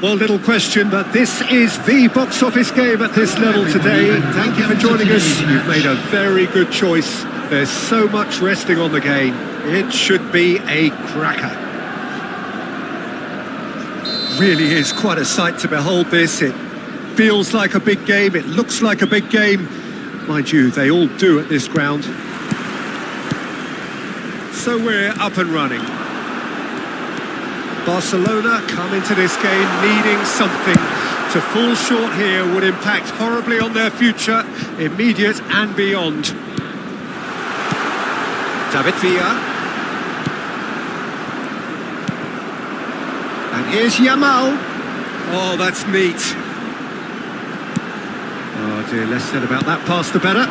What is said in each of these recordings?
Well, little question, but this is the box office game at this level today. Thank you for joining us. You've made a very good choice. There's so much resting on the game. It should be a cracker. Really is quite a sight to behold this. It feels like a big game. It looks like a big game. Mind you, they all do at this ground. So we're up and running. Barcelona come into this game needing something. To fall short here would impact horribly on their future, immediate and beyond. David Villa. And here's Yamal. Oh, that's neat. Oh dear, less said about that pass the better.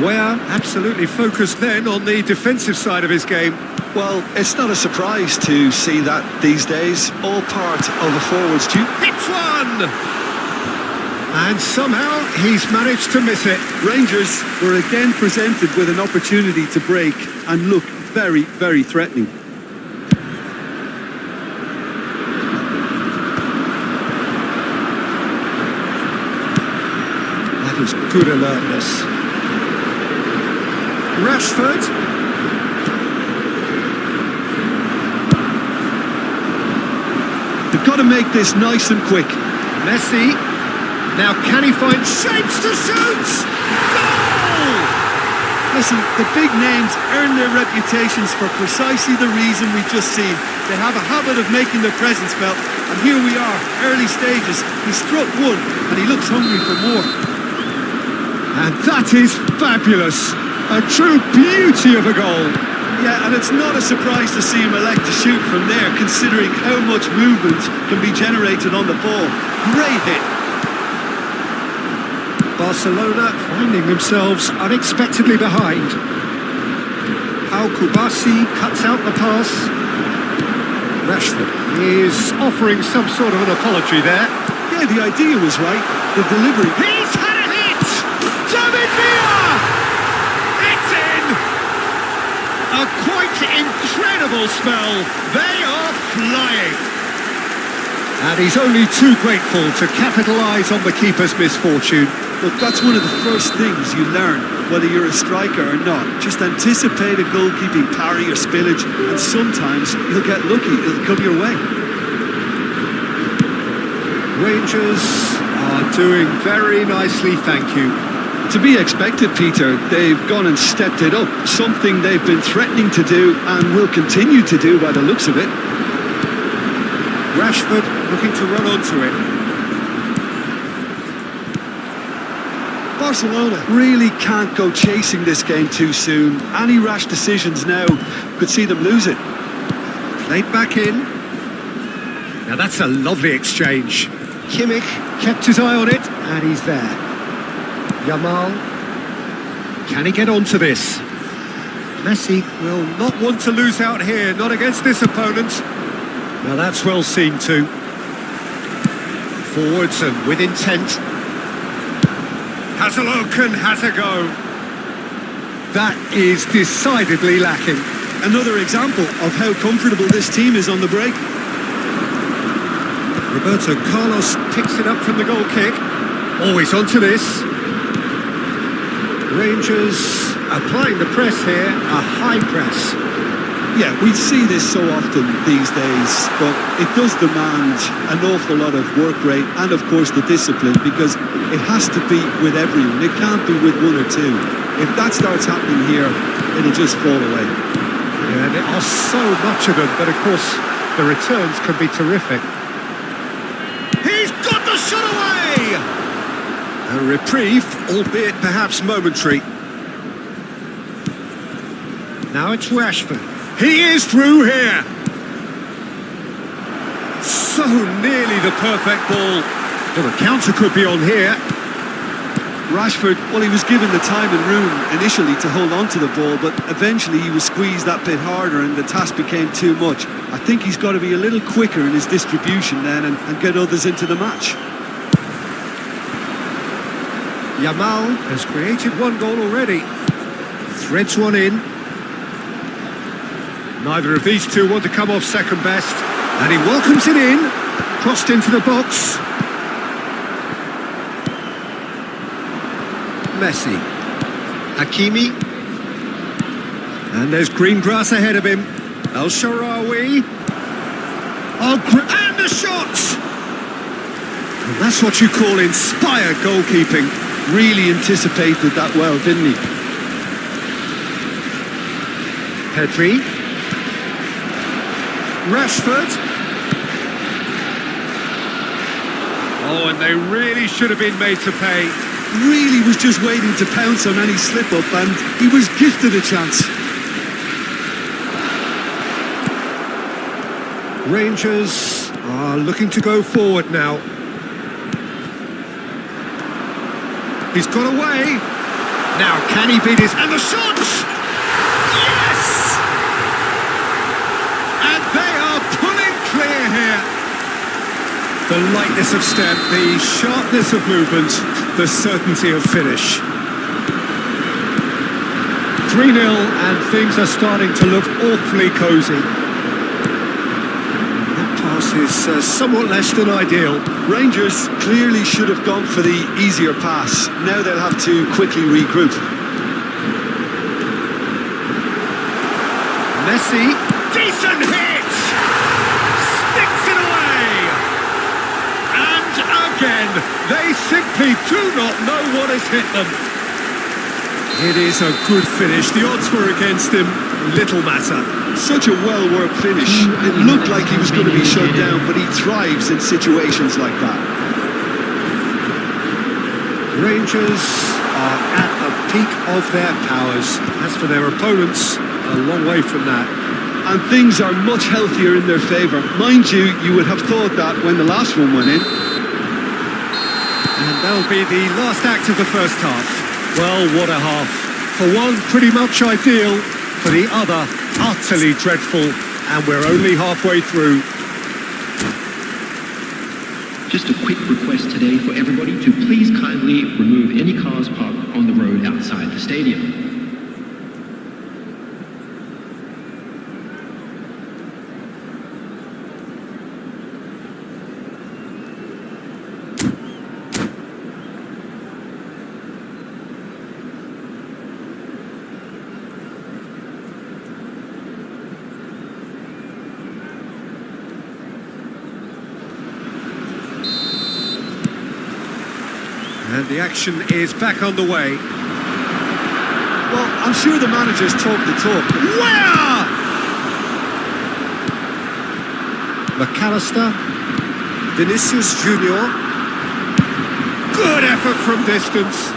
Weah absolutely focused then on the defensive side of his game. Well, it's not a surprise to see that these days. All part of a forward's duty. Hits one! And somehow he's managed to miss it. Rangers were again presented with an opportunity to break and look very, very threatening. That was good alertness. Rashford. They've got to make this nice and quick. Messi. Now can he find shapes to shoot? Goal! Listen, the big names earn their reputations for precisely the reason we've just seen. They have a habit of making their presence felt, and here we are, early stages. He struck one, and he looks hungry for more. And that is fabulous. A true beauty of a goal. Yeah, and it's not a surprise to see him elect to shoot from there, considering how much movement can be generated on the ball. Great hit. Barcelona finding themselves unexpectedly behind. Al Kubasi cuts out the pass. Rashford is offering some sort of an apology there. Yeah, the idea was right. The delivery. He's had a hit! David Villa! It's in! A quite incredible spell. They are flying. And he's only too grateful to capitalise on the keeper's misfortune. Look, that's one of the first things you learn, whether you're a striker or not. Just anticipate a goalkeeping parry or spillage, and sometimes you'll get lucky, it'll come your way. Rangers are doing very nicely, thank you. To be expected, Peter. They've gone and stepped it up, something they've been threatening to do and will continue to do by the looks of it. Rashford looking to run onto it. Barcelona really can't go chasing this game too soon. Any rash decisions now could see them lose it. Played back in. Now that's a lovely exchange. Kimmich kept his eye on it, and he's there. Yamal. Can he get onto this? Messi will not want to lose out here, not against this opponent. Now that's well seen too. Forwards and with intent. Has a look and has a go. That is decidedly lacking. Another example of how comfortable this team is on the break. Roberto Carlos picks it up from the goal kick. Always onto this. Rangers applying the press here, a high press. Yeah, we see this so often these days, but it does demand an awful lot of work rate and, of course, the discipline, because it has to be with everyone. It can't be with one or two. If that starts happening here, it'll just fall away. Yeah, there are so much of them, but of course, the returns can be terrific. He's got the shot away! A reprieve, albeit perhaps momentary. Now it's Rashford. He is through here. So nearly the perfect ball. Well, the counter could be on here. Rashford, well, he was given the time and room initially to hold on to the ball, but eventually he was squeezed that bit harder and the task became too much. I think he's got to be a little quicker in his distribution then and get others into the match. Yamal has created one goal already. Threads one in. Neither of these two want to come off second best. And he welcomes it in. Crossed into the box. Messi. Hakimi. And there's green grass ahead of him. El Shaarawy. And the shot! And that's what you call inspired goalkeeping. Really anticipated that well, didn't he? Pedri. Rashford. Oh, and they really should have been made to pay. Really was just waiting to pounce on any slip-up, and he was gifted a chance. Rangers are looking to go forward now. He's got away. Now, can he beat his... And the shot! Yes! And they are pulling clear here. The lightness of step, the sharpness of movement, the certainty of finish. 3-0, and things are starting to look awfully cosy. That pass is somewhat less than ideal. Rangers clearly should have gone for the easier pass. Now they'll have to quickly regroup. Messi, decent hit! Sticks it away! And again, they simply do not know what has hit them. It is a good finish. The odds were against him. Little matter. Such a well-worked finish. It looked like he was going to be shut down, but he thrives in situations like that. Rangers are at the peak of their powers. As for their opponents, a long way from that. And things are much healthier in their favour. Mind you, you would have thought that when the last one went in. And that'll be the last act of the first half. Well, what a half. For one, pretty much ideal. For the other, utterly dreadful. And we're only halfway through. Just a quick request today for everybody to please kindly remove any cars parked on the road outside the stadium. And the action is back underway. Well, I'm sure the managers talk the talk. Where? McAllister. Vinicius Junior. Good effort from distance.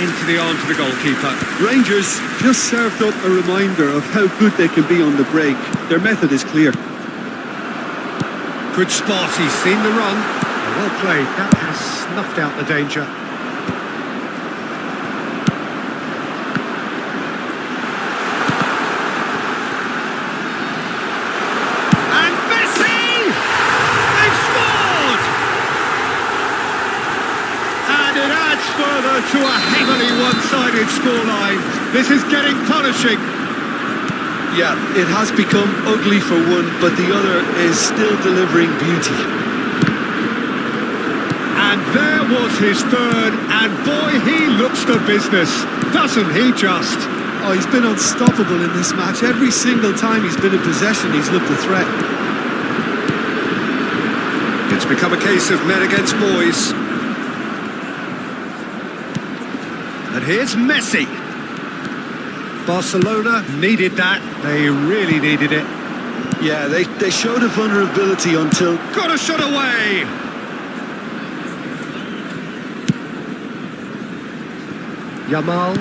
Into the arms of the goalkeeper. Rangers just served up a reminder of how good they can be on the break. Their method is clear. Good spot, he's seen the run. Well played, that has snuffed out the danger. And Messi! They've scored! And it adds further to a heavily one-sided scoreline. This is getting punishing. Yeah, it has become ugly for one, but the other is still delivering beauty. And there was his third, and boy, he looks the business, doesn't he just? Oh, he's been unstoppable in this match. Every single time he's been in possession, he's looked a threat. It's become a case of men against boys. And here's Messi. Barcelona needed that, they really needed it. Yeah, they showed a vulnerability until... Got a shot away! Yamal.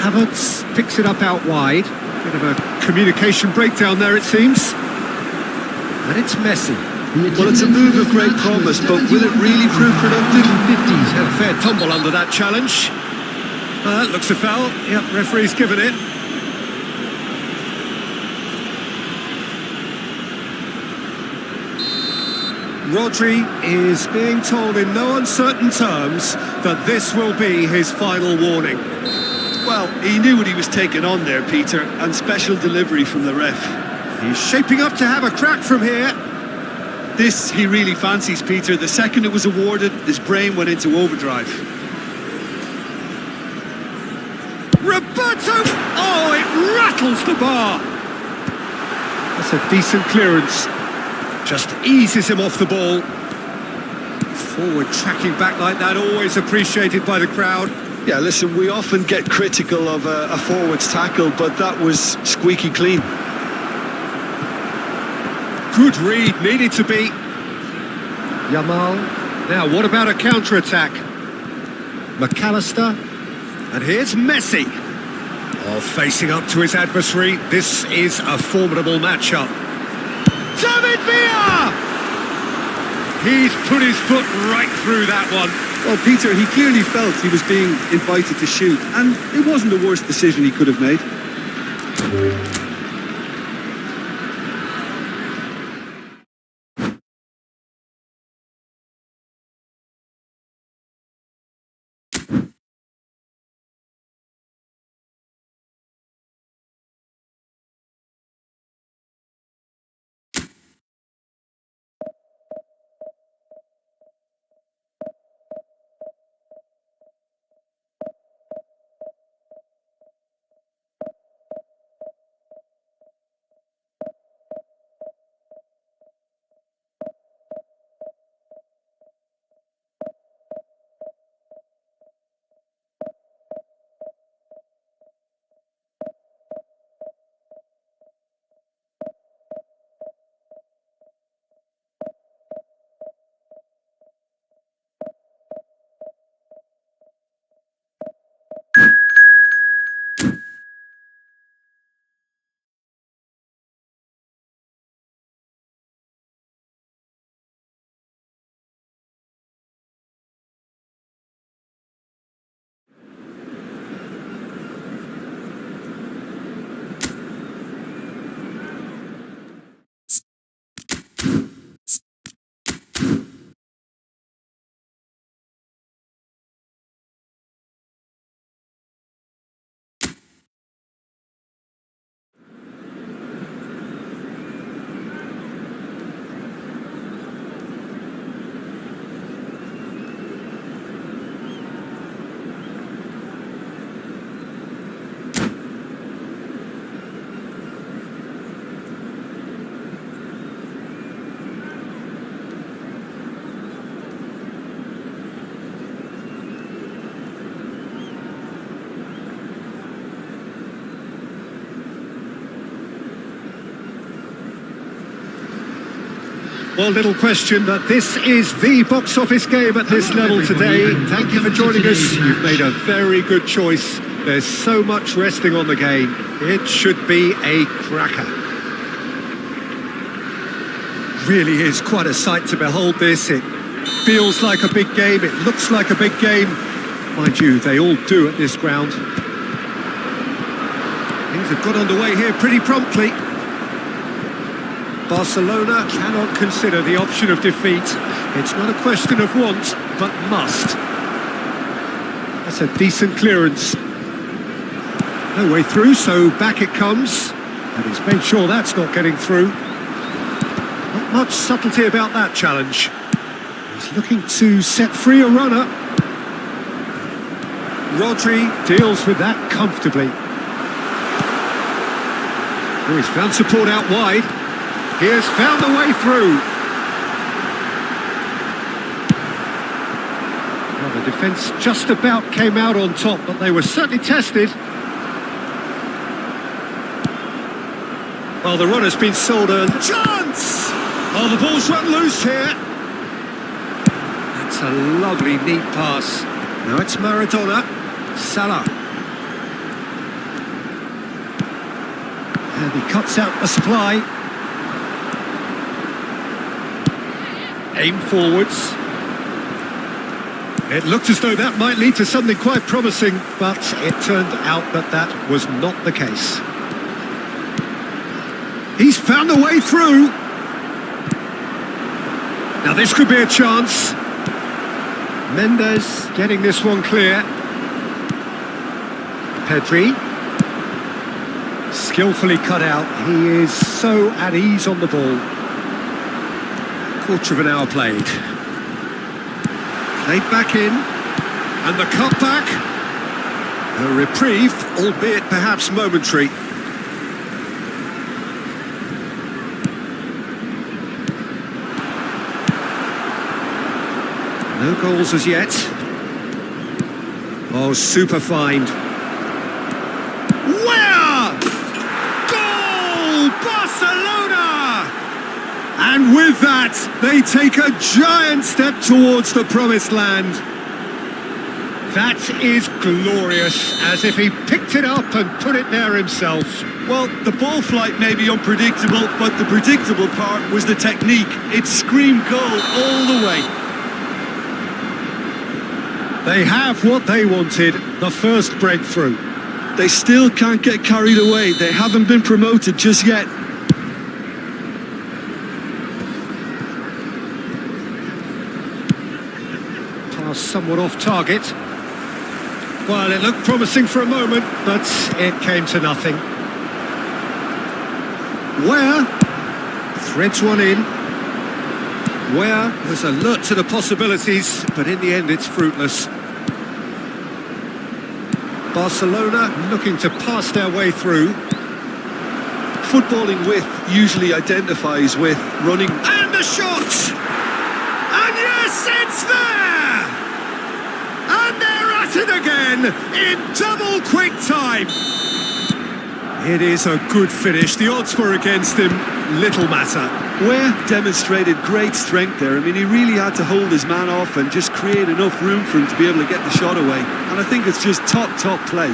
Havertz picks it up out wide. Bit of a communication breakdown there, it seems. And it's Messi. Well, it's a move of great promise, but will it really prove productive? Had a fair tumble under that challenge. That looks a foul. Yep, referee's given it. Rodri is being told in no uncertain terms that this will be his final warning. Well, he knew what he was taking on there, Peter, and special delivery from the ref. He's shaping up to have a crack from here. This he really fancies, Peter. The second it was awarded, his brain went into overdrive. Roberto! Oh, it rattles the bar. That's a decent clearance. Just eases him off the ball. Forward tracking back like that, always appreciated by the crowd. Yeah, listen, we often get critical of a forward's tackle, but that was squeaky clean. Good read, needed to be. Yamal. Now, what about a counter-attack? McAllister. And here's Messi. Oh, facing up to his adversary. This is a formidable matchup. David Villa! He's put his foot right through that one. Well, Peter, he clearly felt he was being invited to shoot, and it wasn't the worst decision he could have made. Well, little question, but this is the box office game at this level today. Thank you for joining us. You've made a very good choice. There's so much resting on the game. It should be a cracker. Really is quite a sight to behold this. It feels like a big game. It looks like a big game. Mind you, they all do at this ground. Things have got underway here pretty promptly. Barcelona cannot consider the option of defeat. It's not a question of want, but must. That's a decent clearance. No way through, so back it comes. And he's made sure that's not getting through. Not much subtlety about that challenge. He's looking to set free a runner. Rodri deals with that comfortably. Oh, he's found support out wide. He has found the way through. Well, the defence just about came out on top, but they were certainly tested. Well, the runner's been sold a chance! Oh, the ball's run loose here. That's a lovely, neat pass. Now it's Maradona. Salah. And he cuts out the supply. Aim forwards. It looked as though that might lead to something quite promising, but it turned out that that was not the case. He's found a way through. Now this could be a chance. Mendes getting this one clear. Pedri. Skillfully cut out. He is so at ease on the ball. Quarter of an hour played. Played back in. And the cutback. A reprieve, albeit perhaps momentary. No goals as yet. Oh, super find. Where? Goal! Barcelona! And with that, they take a giant step towards the promised land. That is glorious, as if he picked it up and put it there himself. Well, the ball flight may be unpredictable, but the predictable part was the technique. It screamed goal all the way. They have what they wanted, the first breakthrough. They still can't get carried away. They haven't been promoted just yet. Pass somewhat off target. Well, it looked promising for a moment, but it came to nothing. Where? Threads one in. Where was alert to the possibilities, but in the end it's fruitless. Barcelona looking to pass their way through. Footballing with usually identifies with running. And the shot! And yes, it's there! And they're at it again in double quick time. It is a good finish. The odds were against him. Little matter. Ware demonstrated great strength there. I mean, he really had to hold his man off and just create enough room for him to be able to get the shot away. And I think it's just top play.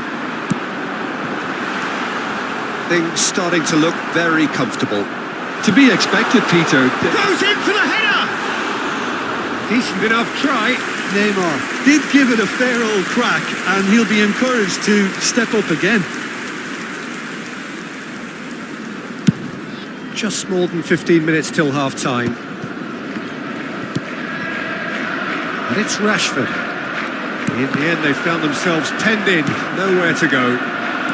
Things starting to look very comfortable. To be expected, Peter. Goes in for the header! Decent enough try. Neymar did give it a fair old crack, and he'll be encouraged to step up again. Just more than 15 minutes till half-time. And it's Rashford. In the end, they found themselves penned in, nowhere to go.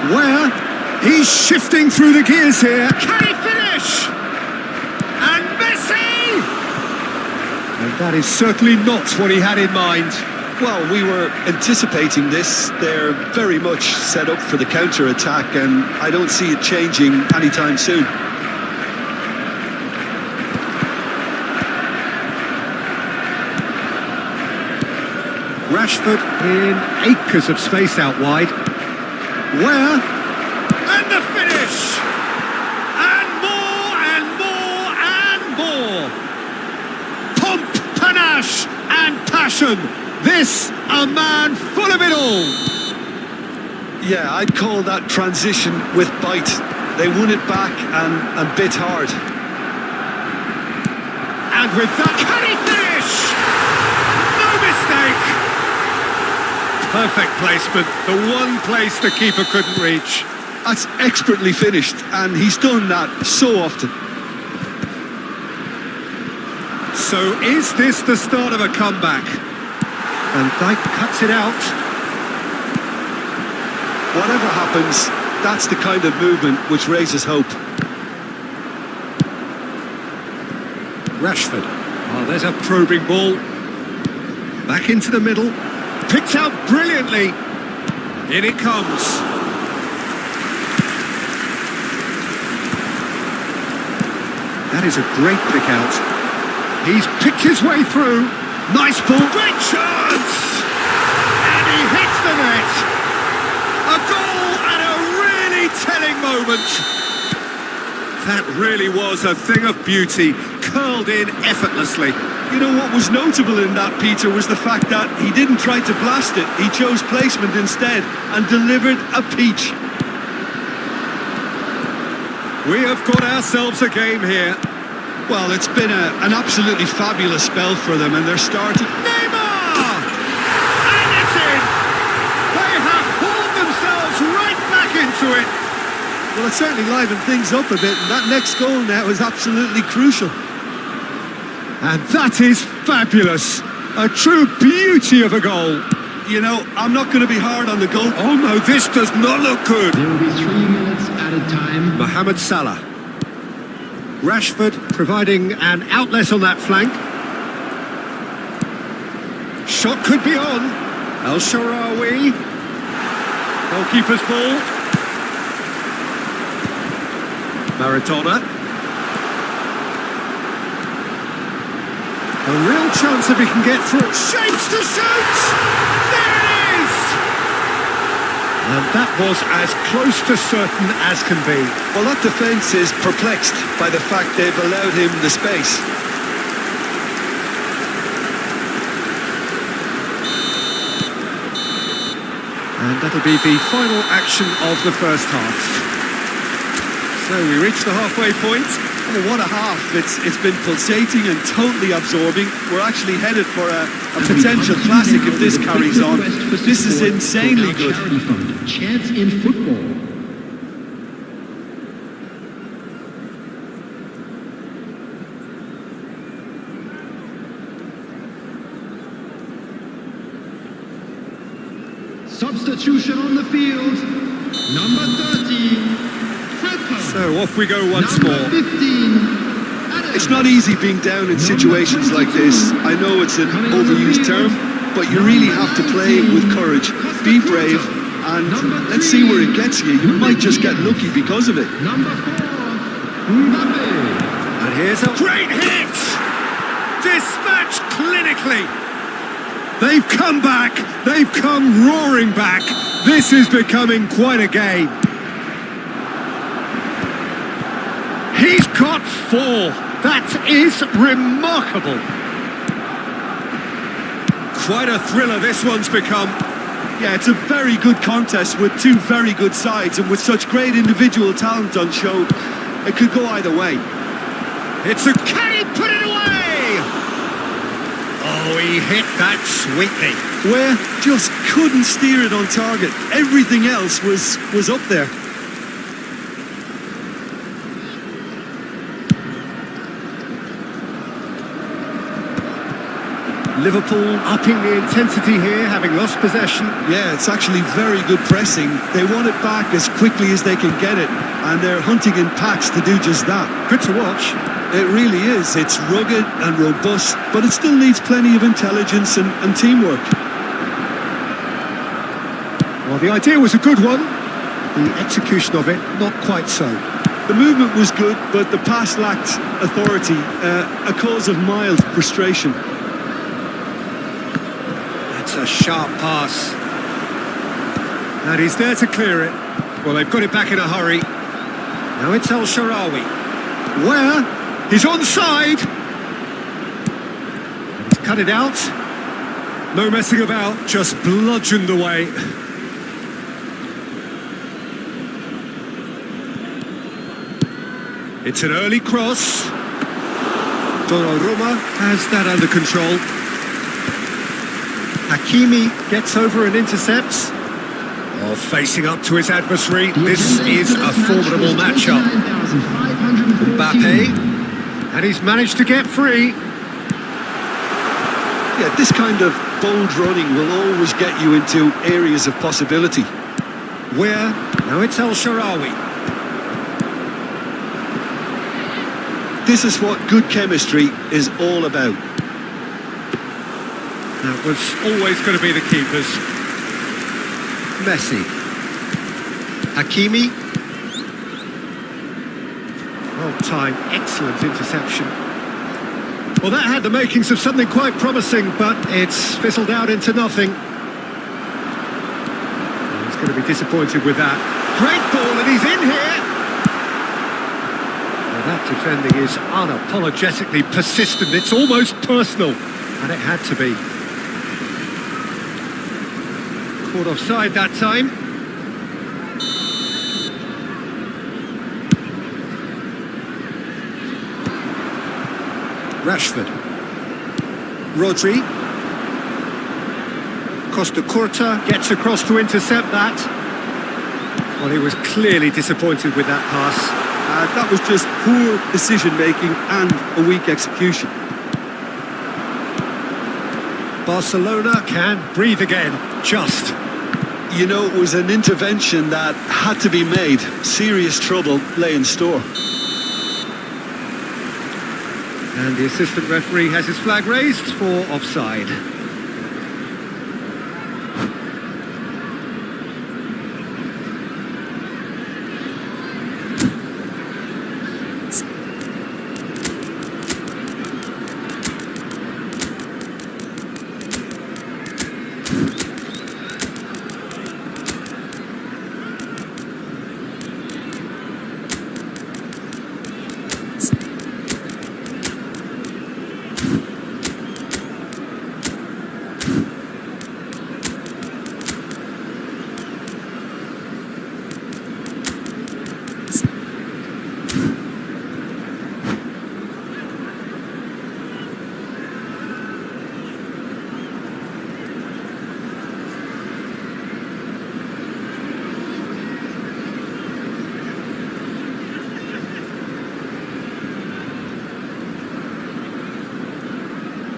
Where? He's shifting through the gears here. Can he finish? And Messi! And that is certainly not what he had in mind. Well, we were anticipating this. They're very much set up for the counter-attack, and I don't see it changing anytime soon. Rashford in acres of space out wide. Where? And the finish! And more and more and more! dash and passion. This, a man full of it all. Yeah, I'd call that transition with bite. They won it back and bit hard. And with that, can he finish? No mistake. Perfect placement, the one place the keeper couldn't reach. That's expertly finished, and he's done that so often. So is this the start of a comeback? And Dyke cuts it out. Whatever happens, that's the kind of movement which raises hope. Rashford. Oh, there's a probing ball. Back into the middle. Picked out brilliantly. In it comes. That is a great pick out. He's picked his way through. Nice ball. Great chance! And he hits the net. A goal at a really telling moment. That really was a thing of beauty, curled in effortlessly. You know what was notable in that, Peter, was the fact that he didn't try to blast it. He chose placement instead and delivered a peach. We have got ourselves a game here. Well, it's been an absolutely fabulous spell for them, and they're starting... Neymar! And it's in! They have hauled themselves right back into it. Well, it certainly livened things up a bit, and that next goal now is absolutely crucial. And that is fabulous. A true beauty of a goal. You know, I'm not going to be hard on the goal. Oh no, this does not look good. There will be 3 minutes added time. Mohamed Salah. Rashford providing an outlet on that flank. Shot could be on. El Shaarawy. Goalkeeper's ball. Maradona. A real chance if he can get through. Shapes to shoot! There it is! And that was as close to certain as can be. Well, that defence is perplexed by the fact they've allowed him the space. And that'll be the final action of the first half. So we reach the halfway point. Oh, what a half. It's been pulsating and totally absorbing. We're actually headed for a potential classic if this carries on. This is insanely good. Charity fund, Chance in Football. Substitution on the field. Number 30. So off we go once Number more. 15. It's not easy being down in situations like this. I know it's an overused term, but you really have to play with courage. Be brave, and let's see where it gets you. You might just get lucky because of it. Number 4. Mbappe. And here's a great hit! Dispatched clinically. They've come back. They've come roaring back. This is becoming quite a game. He's got 4. That is remarkable. Quite a thriller this one's become. Yeah, it's a very good contest with two very good sides, and with such great individual talent on show, it could go either way. It's a... Can he put it away? Oh, he hit that sweetly. Where just couldn't steer it on target. Everything else was up there. Liverpool upping the intensity here, having lost possession. Yeah, it's actually very good pressing. They want it back as quickly as they can get it, and they're hunting in packs to do just that. Good to watch. It really is. It's rugged and robust, but it still needs plenty of intelligence and teamwork. Well, the idea was a good one. The execution of it, not quite so. The movement was good, but the pass lacked authority, a cause of mild frustration. That's a sharp pass. And he's there to clear it. Well, they've got it back in a hurry. Now it's El Shaarawy. Where? He's onside. And he's cut it out. No messing about, just bludgeoned away. It's an early cross. Donnarumma has that under control. Hakimi gets over and intercepts. Oh, facing up to his adversary. This is a formidable matchup. Mbappe, and he's managed to get free. Yeah, this kind of bold running will always get you into areas of possibility. Where? Now it's El Shaarawy. This is what good chemistry is all about. That was always going to be the keepers. Messi. Hakimi. Well timed, excellent interception. Well, that had the makings of something quite promising, but it's fizzled out into nothing. He's going to be disappointed with that. Great ball, and he's in here! Well, that defending is unapologetically persistent. It's almost personal, and it had to be. Caught offside that time. Rashford. Rodri. Costa Curta gets across to intercept that. Well, he was clearly disappointed with that pass. That was just poor decision-making and a weak execution. Barcelona can breathe again, just. You know, it was an intervention that had to be made. Serious trouble lay in store. And the assistant referee has his flag raised for offside.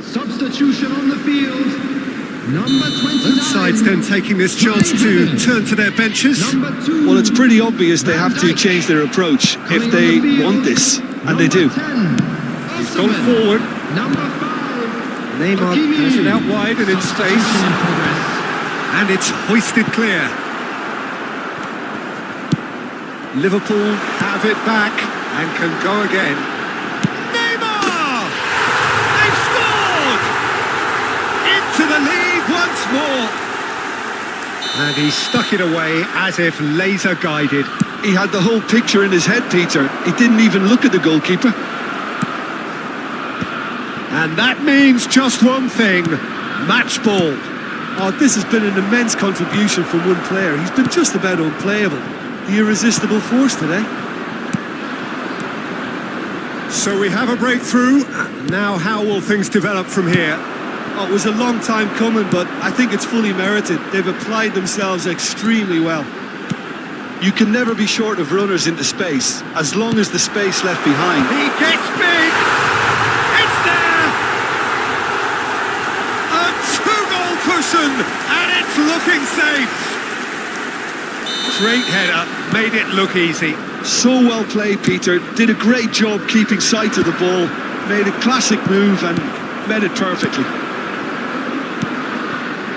Substitution on the field. Number 29. Both sides then taking this chance to turn to their benches. Well, it's pretty obvious they have to change their approach if they want this, and they do. He's gone forward. Number 5. Neymar has it out wide and in space. And it's hoisted clear. Liverpool have it back and can go again. Neymar! They've scored! Into the lead once more. And he stuck it away as if laser guided. He had the whole picture in his head, Peter. He didn't even look at the goalkeeper. And that means just one thing, match ball. Oh, this has been an immense contribution from one player. He's been just about unplayable. The irresistible force today. So we have a breakthrough. Now how will things develop from here? Oh, it was a long time coming, but I think it's fully merited. They've applied themselves extremely well. You can never be short of runners into space, as long as the space left behind. He gets big! It's there! A two-goal cushion, and it's looking safe! Great header, made it look easy. So well played, Peter. Did a great job keeping sight of the ball. Made a classic move and met it perfectly.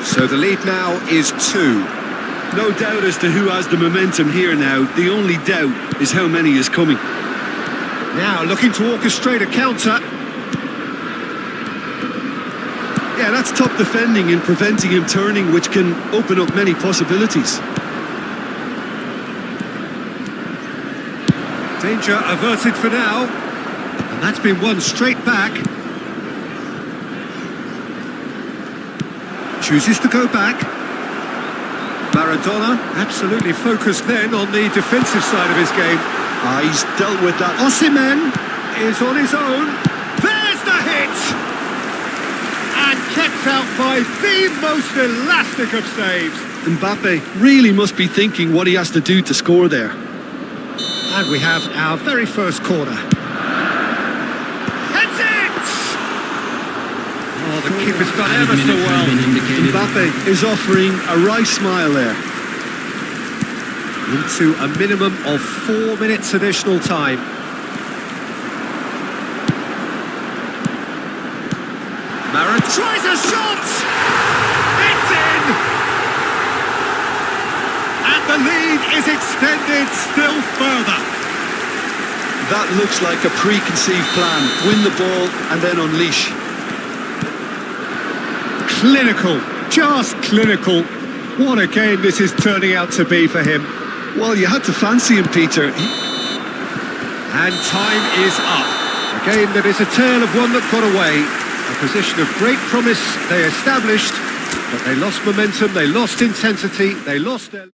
So the lead now is 2. No doubt as to who has the momentum here now. The only doubt is how many is coming. Now looking to orchestrate a counter. Yeah, that's top defending and preventing him turning, which can open up many possibilities. Danger averted for now. And that's been won straight back. chooses to go back. Maradona absolutely focused then on the defensive side of his game. He's dealt with that. Osimhen is on his own. There's the hit! And kept out by the most elastic of saves. Mbappe really must be thinking what he has to do to score there. And we have our very first corner. Heads it! Oh, the keeper's done ever so well. Mbappe is offering a right smile there. Into a minimum of 4 minutes additional time. Marat tries a shot! It's in! And the lead is extended still further. That looks like a preconceived plan. Win the ball and then unleash. Clinical, just clinical. What a game this is turning out to be for him. Well, you had to fancy him, Peter. And time is up. A game that is a tale of one that got away. A position of great promise they established, but they lost momentum, they lost intensity, they lost their...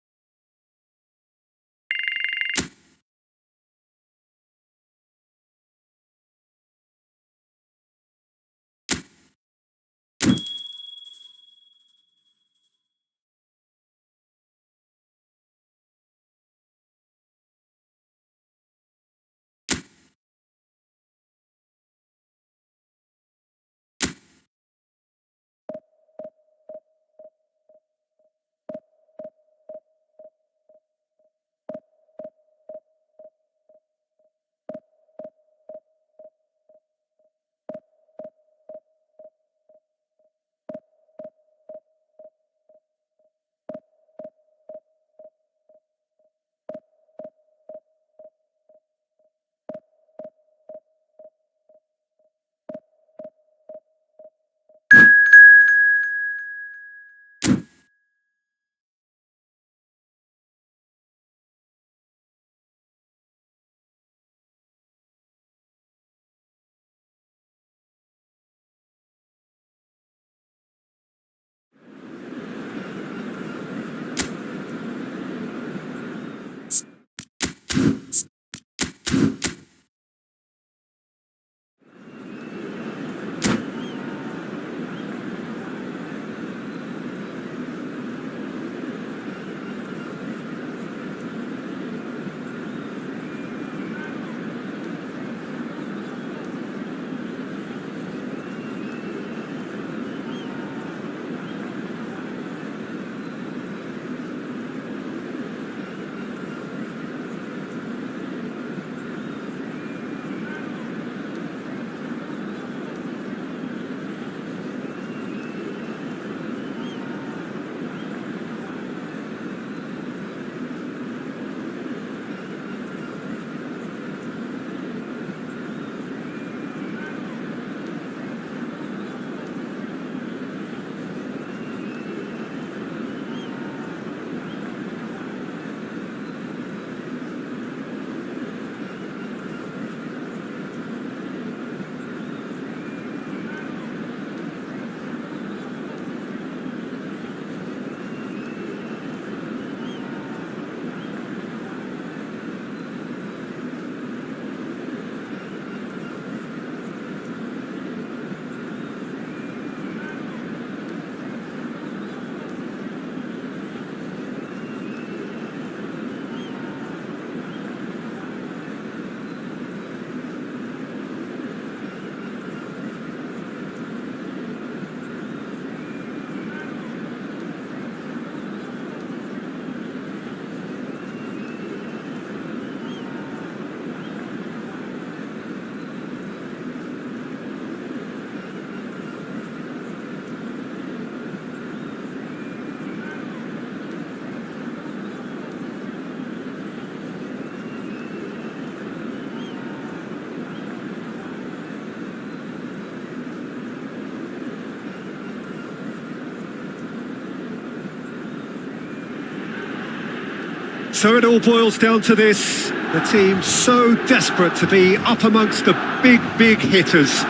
So it all boils down to this. The team so desperate to be up amongst the big hitters.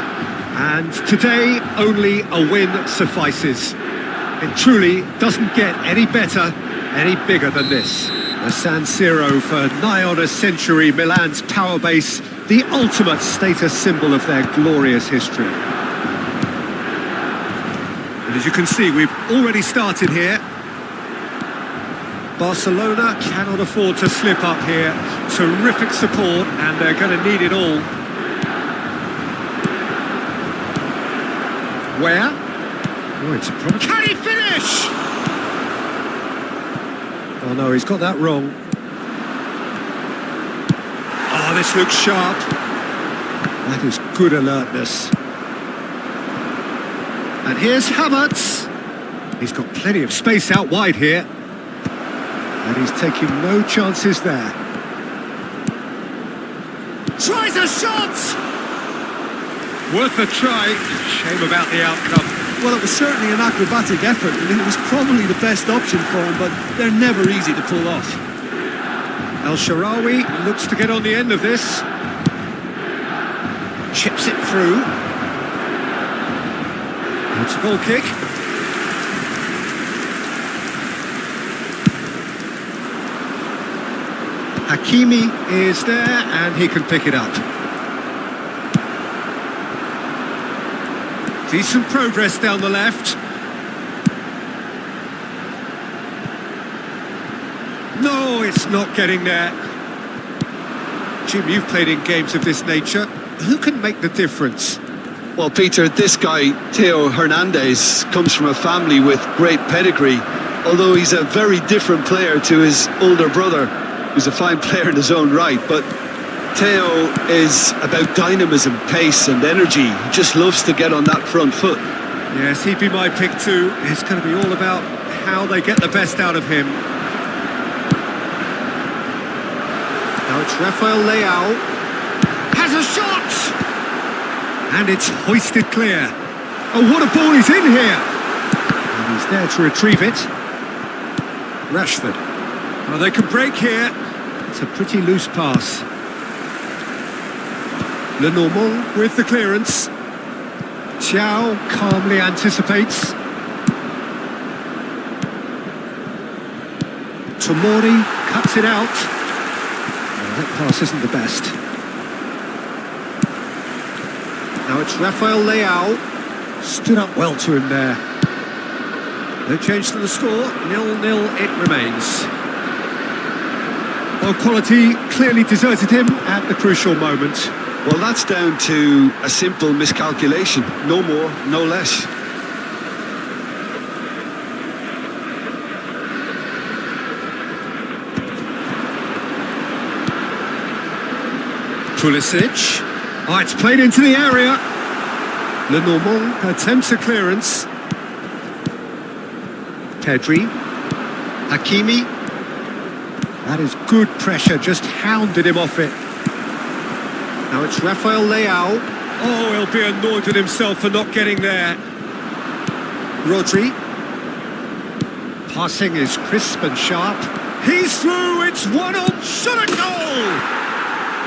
And today, only a win suffices. It truly doesn't get any better, any bigger than this. The San Siro for nigh on a century, Milan's power base, the ultimate status symbol of their glorious history. And as you can see, we've already started here. Barcelona cannot afford to slip up here. Terrific support, and they're going to need it all. Where? Oh, it's a problem. Can he finish? Oh no, he's got that wrong. Oh, this looks sharp. That is good alertness. And here's Havertz. He's got plenty of space out wide here. And he's taking no chances there. Tries a shot! Worth a try. Shame about the outcome. Well, it was certainly an acrobatic effort, and it was probably the best option for him, but they're never easy to pull off. El Shaarawy looks to get on the end of this. Chips it through. It's a goal kick. Hakimi is there, and he can pick it up. Decent progress down the left. No, it's not getting there. Jim, you've played in games of this nature. Who can make the difference? Well, Peter, this guy, Theo Hernandez, comes from a family with great pedigree, although he's a very different player to his older brother, who's a fine player in his own right. But Theo is about dynamism, pace and energy. He just loves to get on that front foot. Yes, he'd be my pick too. It's going to be all about how they get the best out of him. Now it's Rafael Leao. Has a shot! And it's hoisted clear. Oh, what a ball he's in here! And he's there to retrieve it. Rashford. Oh, they can break here. It's a pretty loose pass. Lenormand with the clearance. Thiaw calmly anticipates. Tomori cuts it out. Oh, that pass isn't the best. Now it's Rafael Leao. Stood up well to him there. No change to the score. 0-0 it remains. Well, quality clearly deserted him at the crucial moment. Well, that's down to a simple miscalculation. No more, no less. Pulisic. Oh, it's played into the area. Lenormand attempts a clearance. Pedri. Hakimi. That is good pressure, just hounded him off it. Now it's Rafael Leao. Oh, he'll be annoyed with himself for not getting there. Rodri. Passing is crisp and sharp. He's through, it's 1-0. Shot a goal!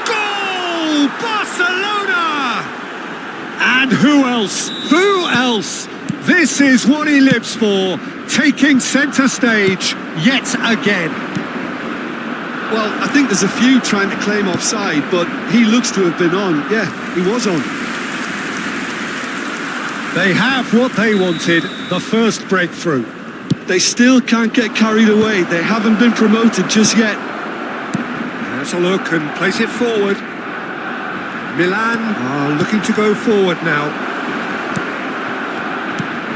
Goal! Barcelona! And who else? Who else? This is what he lives for, taking centre stage yet again. Well, I think there's a few trying to claim offside, but he looks to have been on. Yeah, he was on. They have what they wanted, the first breakthrough. They still can't get carried away. They haven't been promoted just yet. Let's a look and place it forward. Milan are looking to go forward now.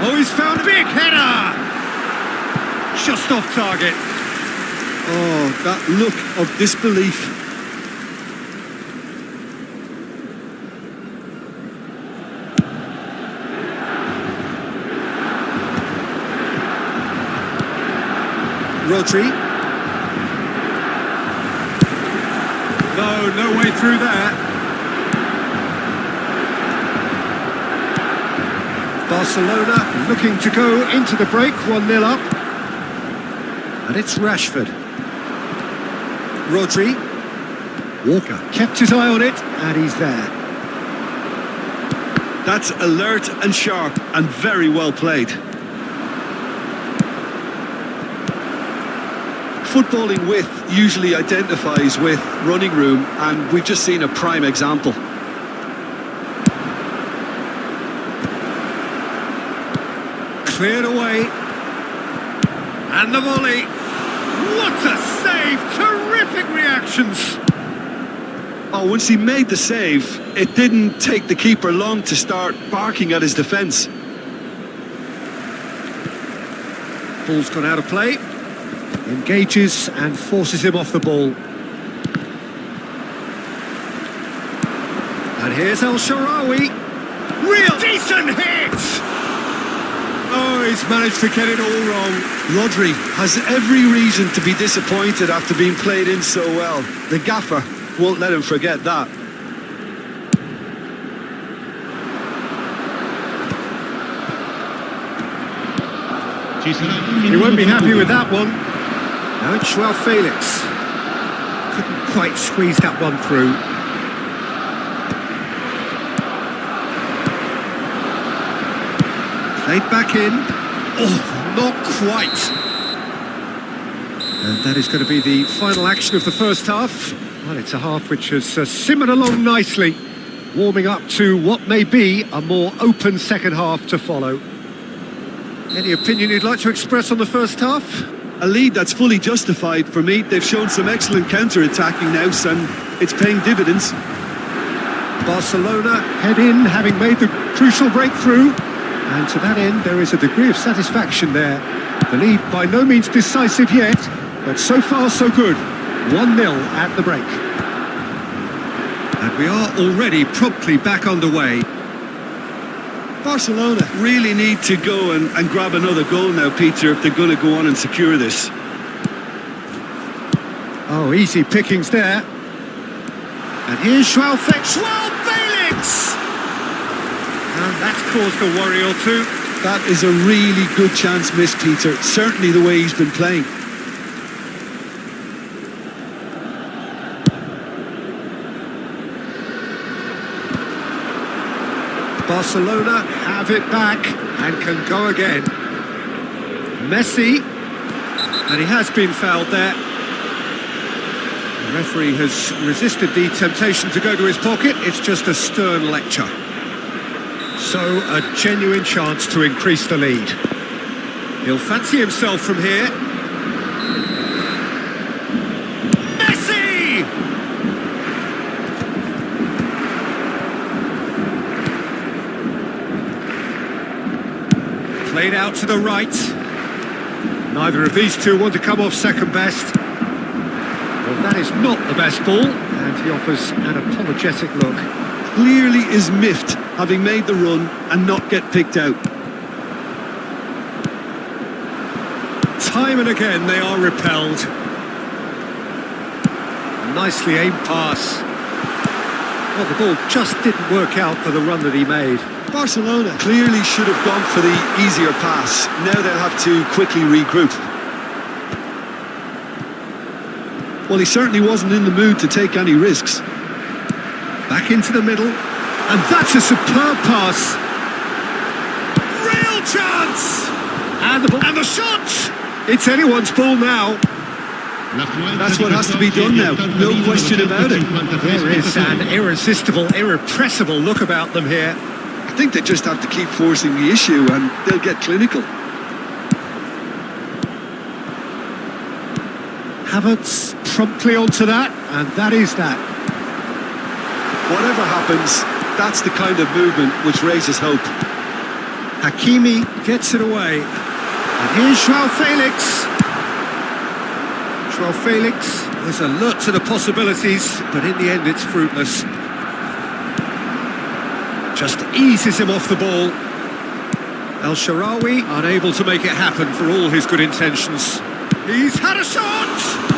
Oh, he's found a big header! Just off target. Oh, that look of disbelief. Rodri. No way through there. Barcelona looking to go into the break, 1-0 up. And it's Rashford. Rodri. Walker kept his eye on it, and he's there. That's alert and sharp and very well played. footballing width usually identifies with running room, and we've just seen a prime example. Cleared away. And the volley. What a save! Terrific reactions. Oh, once he made the save, it didn't take the keeper long to start barking at his defence. Ball's gone out of play. Engages and forces him off the ball. And here's El Shaarawy. Real decent hit! Oh, he's managed to get it all wrong. Rodri has every reason to be disappointed after being played in so well. The gaffer won't let him forget that. He won't be happy with that one. Now it's Joao Felix. Couldn't quite squeeze that one through. Played back in. Oh, not quite. And that is going to be the final action of the first half. Well, it's a half which has simmered along nicely, warming up to what may be a more open second half to follow. Any opinion you'd like to express on the first half? A lead that's fully justified for me. They've shown some excellent counter-attacking now, and it's paying dividends. Barcelona head in, having made the crucial breakthrough. And to that end, there is a degree of satisfaction there. The lead by no means decisive yet, but so far so good. 1-0 at the break. And we are already promptly back underway. Barcelona really need to go and grab another goal now, Peter, if they're going to go on and secure this. Oh, easy pickings there. And here's Joao Felix. And that's caused a worry or two. That is a really good chance missed, Peter. Certainly the way he's been playing. Barcelona have it back and can go again. Messi, and he has been fouled there. The referee has resisted the temptation to go to his pocket. It's just a stern lecture. So a genuine chance to increase the lead. He'll fancy himself from here. Messi! Played out to the right. Neither of these two want to come off second best. Well, that is not the best ball, and he offers an apologetic look. Clearly is miffed, having made the run and not get picked out. Time and again they are repelled. Nicely aimed pass. Well, the ball just didn't work out for the run that he made. Barcelona clearly should have gone for the easier pass. Now they'll have to quickly regroup. Well, he certainly wasn't in the mood to take any risks. Back into the middle, and that's a superb pass. Real chance! And the ball, and the shot! It's anyone's ball now. That's what has to be done now, no question about it. There is an irresistible, irrepressible look about them here. I think they just have to keep forcing the issue and they'll get clinical. Havertz promptly onto that, and that is that. Whatever happens, that's the kind of movement which raises hope. Hakimi gets it away. And here's Joao Felix. Joao Felix is alert to the possibilities, but in the end it's fruitless. Just eases him off the ball. El Shaarawy unable to make it happen for all his good intentions. He's had a shot!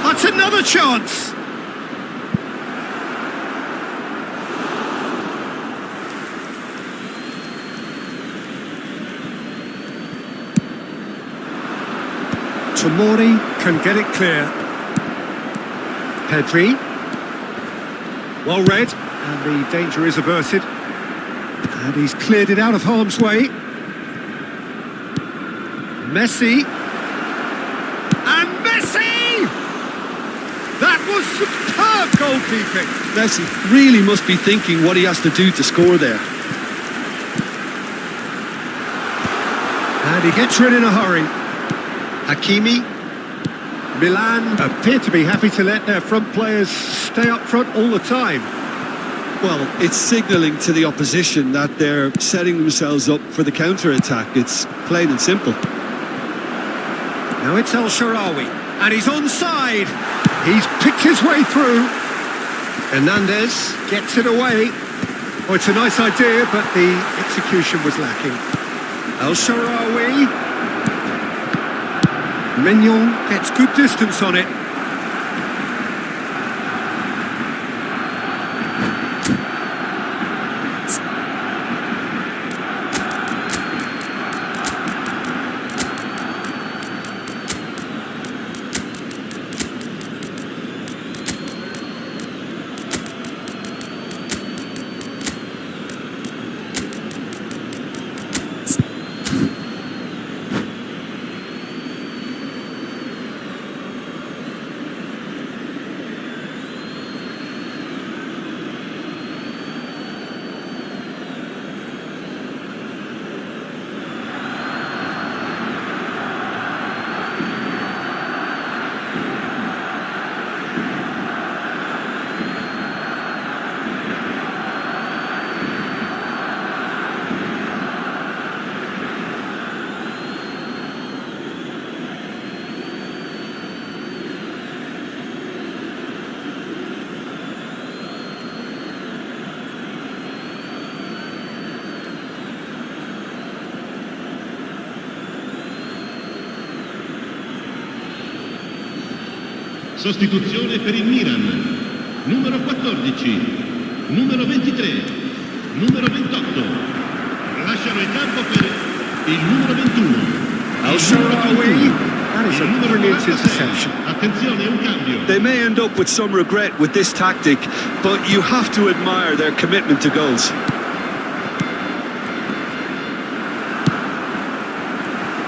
That's another chance! Tomori can get it clear. Pedri. Well read, and the danger is averted. And he's cleared it out of harm's way. Messi. And Messi! Oh, superb goalkeeping. Messi really must be thinking what he has to do to score there. And he gets rid in a hurry. Hakimi. Milan appear to be happy to let their front players stay up front all the time. Well, it's signalling to the opposition that they're setting themselves up for the counter-attack. It's plain and simple. Now it's El Shaarawy, and he's onside. He's picked his way through. Hernandez gets it away. Oh, it's a nice idea, but the execution was lacking. El Shaarawy. Mignon gets good distance on it. Sostituzione per il Milan, numero 14, numero 23, numero 28. Lasciano il campo per il numero 21. El Shaarawy. That is a brilliant interception. Attenzione, un cambio. They may end up with some regret with this tactic, but you have to admire their commitment to goals.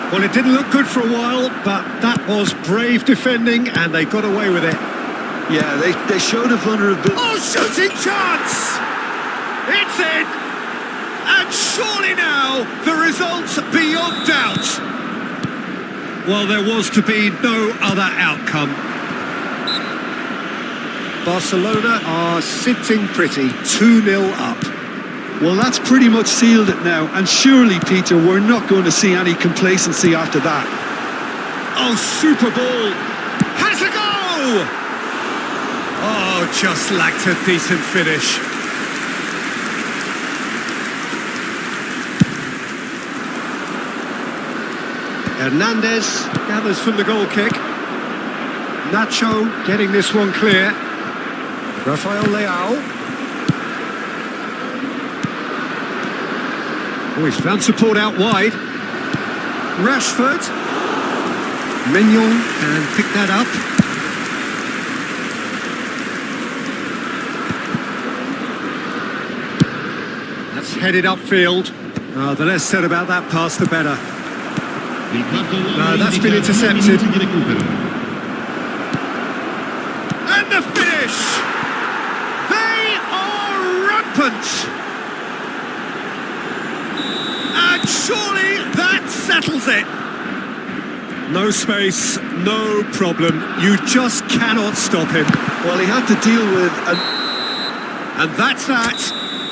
Well, it didn't look good for a while, but that was brave defending, and they got away with it. Yeah, they showed a vulnerability. Oh, shooting chance! It's in! And surely now, the result's beyond doubt. Well, there was to be no other outcome. Barcelona are sitting pretty, 2-0 up. Well, that's pretty much sealed it now, and surely, Peter, we're not going to see any complacency after that. Oh, super ball! Has a go! Oh, just lacked a decent finish. Hernandez gathers from the goal kick. Nacho getting this one clear. Rafael Leao. Oh, he's found support out wide. Rashford. Mignon can pick that up. That's headed upfield. Oh, the less said about that pass, the better. No, that's been intercepted. And the finish! They are rampant! And surely that settles it. No space, no problem. You just cannot stop him. Well, he had to deal with And that's that.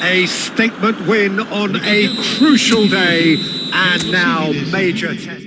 A statement win on a crucial day. And now major test.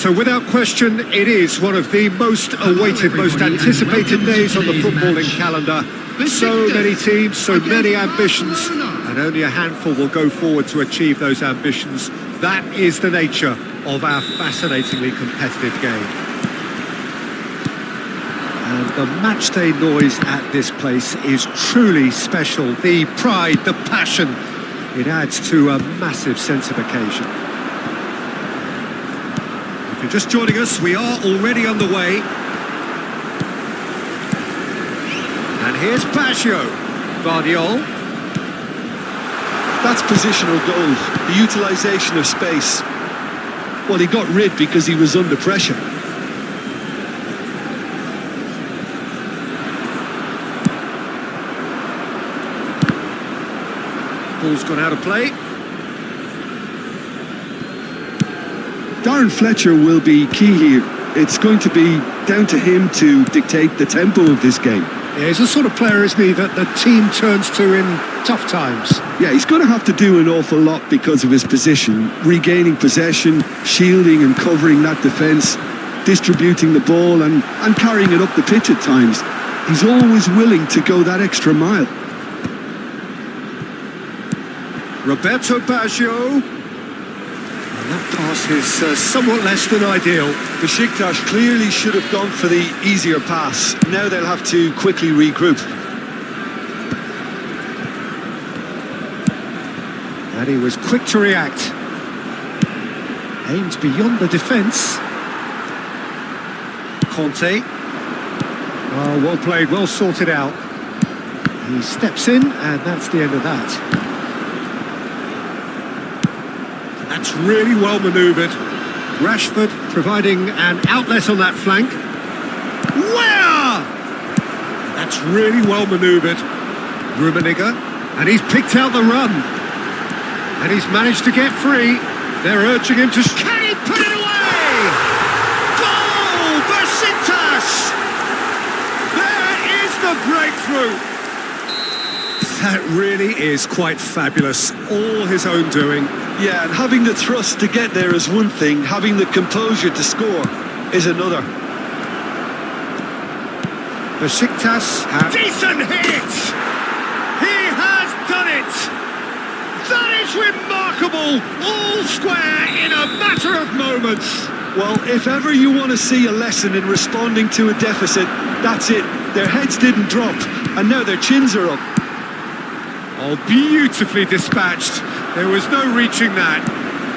So without question, it is one of the most awaited, most anticipated days on the footballing calendar. So many teams, so many ambitions, and only a handful will go forward to achieve those ambitions. That is the nature of our fascinatingly competitive game. And the matchday noise at this place is truly special. The pride, the passion, it adds to a massive sense of occasion. If you're just joining us, we are already underway. And here's Baggio. Guardiol. That's positional goal, the utilisation of space. Well, he got rid because he was under pressure. Ball's gone out of play. Darren Fletcher will be key here. It's going to be down to him to dictate the tempo of this game. Yeah, he's the sort of player, isn't he, that the team turns to in tough times. Yeah, he's going to have to do an awful lot because of his position. Regaining possession, shielding and covering that defence, distributing the ball and carrying it up the pitch at times. He's always willing to go that extra mile. Roberto Baggio. And that pass is somewhat less than ideal. Besiktas clearly should have gone for the easier pass. Now they'll have to quickly regroup. And he was quick to react. Aimed beyond the defence. Conte. Oh, well played, well sorted out. He steps in, and that's the end of that. That's really well manoeuvred. Rashford providing an outlet on that flank. Where? That's really well manoeuvred. Rummenigge, and he's picked out the run. And he's managed to get free. They're urging him to... Can he put it away? Goal! Besiktas! There is the breakthrough. That really is quite fabulous. All his own doing. Yeah, and having the thrust to get there is one thing. Having the composure to score is another. Besiktas have... Decent hit! He has done it! That is remarkable! All square in a matter of moments. Well, if ever you want to see a lesson in responding to a deficit, that's it. Their heads didn't drop, and now their chins are up. Oh, beautifully dispatched. There was no reaching that.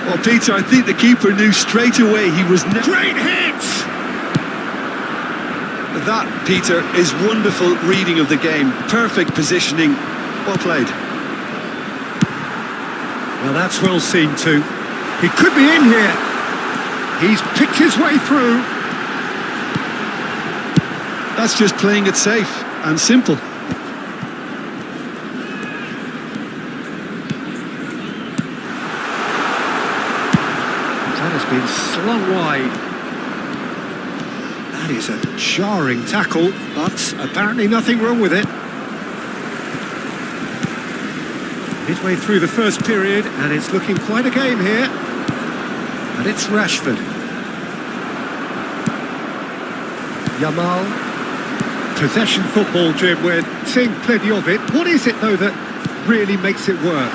Well, Peter, I think the keeper knew straight away he was... Great hit! That, Peter, is wonderful reading of the game. Perfect positioning. Well played. Well, that's well seen too. He could be in here. He's picked his way through. That's just playing it safe and simple. That has been slung wide. That is a jarring tackle, but apparently nothing wrong with it. Midway through the first period, and it's looking quite a game here. And it's Rashford. Yamal. Possession football, Jim, we're seeing plenty of it. What is it, though, that really makes it work?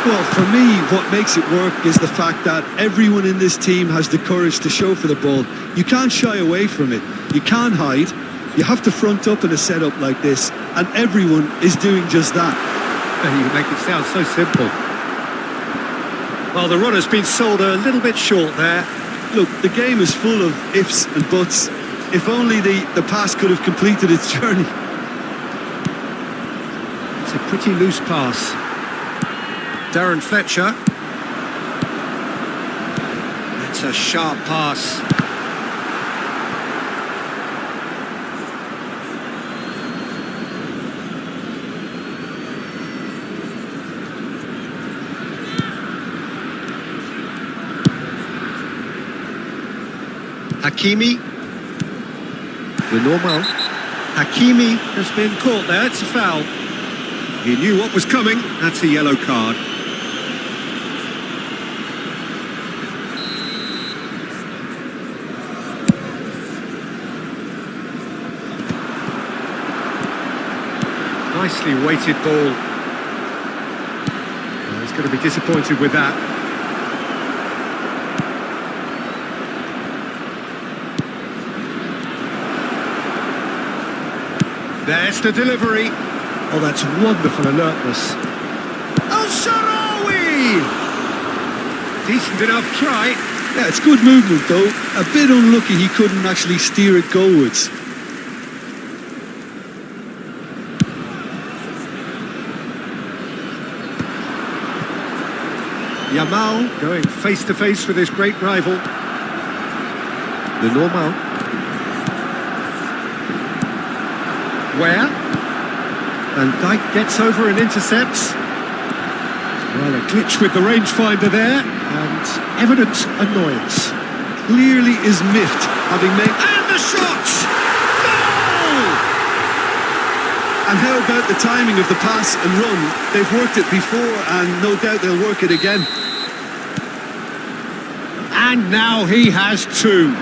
Well, for me, what makes it work is the fact that everyone in this team has the courage to show for the ball. You can't shy away from it. You can't hide. You have to front up in a setup like this, and everyone is doing just that. You make it sound so simple. Well, the run has been sold a little bit short there. Look, the game is full of ifs and buts. If only the pass could have completed its journey. It's a pretty loose pass. Darren Fletcher. That's a sharp pass. Hakimi. The normal. Hakimi has been caught there. It's a foul. He knew what was coming. That's a yellow card. nicely weighted ball. Well, he's going to be disappointed with that. There's the delivery. Oh, that's wonderful alertness. Oh, Sharawi! Decent enough try. Yeah, it's good movement though. A bit unlucky he couldn't actually steer it goalwards. Yamal going face to face with his great rival. The normal. Where? Van Dijk gets over and intercepts. Well, a glitch with the rangefinder there, and evident annoyance. Clearly is miffed, having made... And the shot! Goal! And how about the timing of the pass and run? They've worked it before, and no doubt they'll work it again. And now he has two.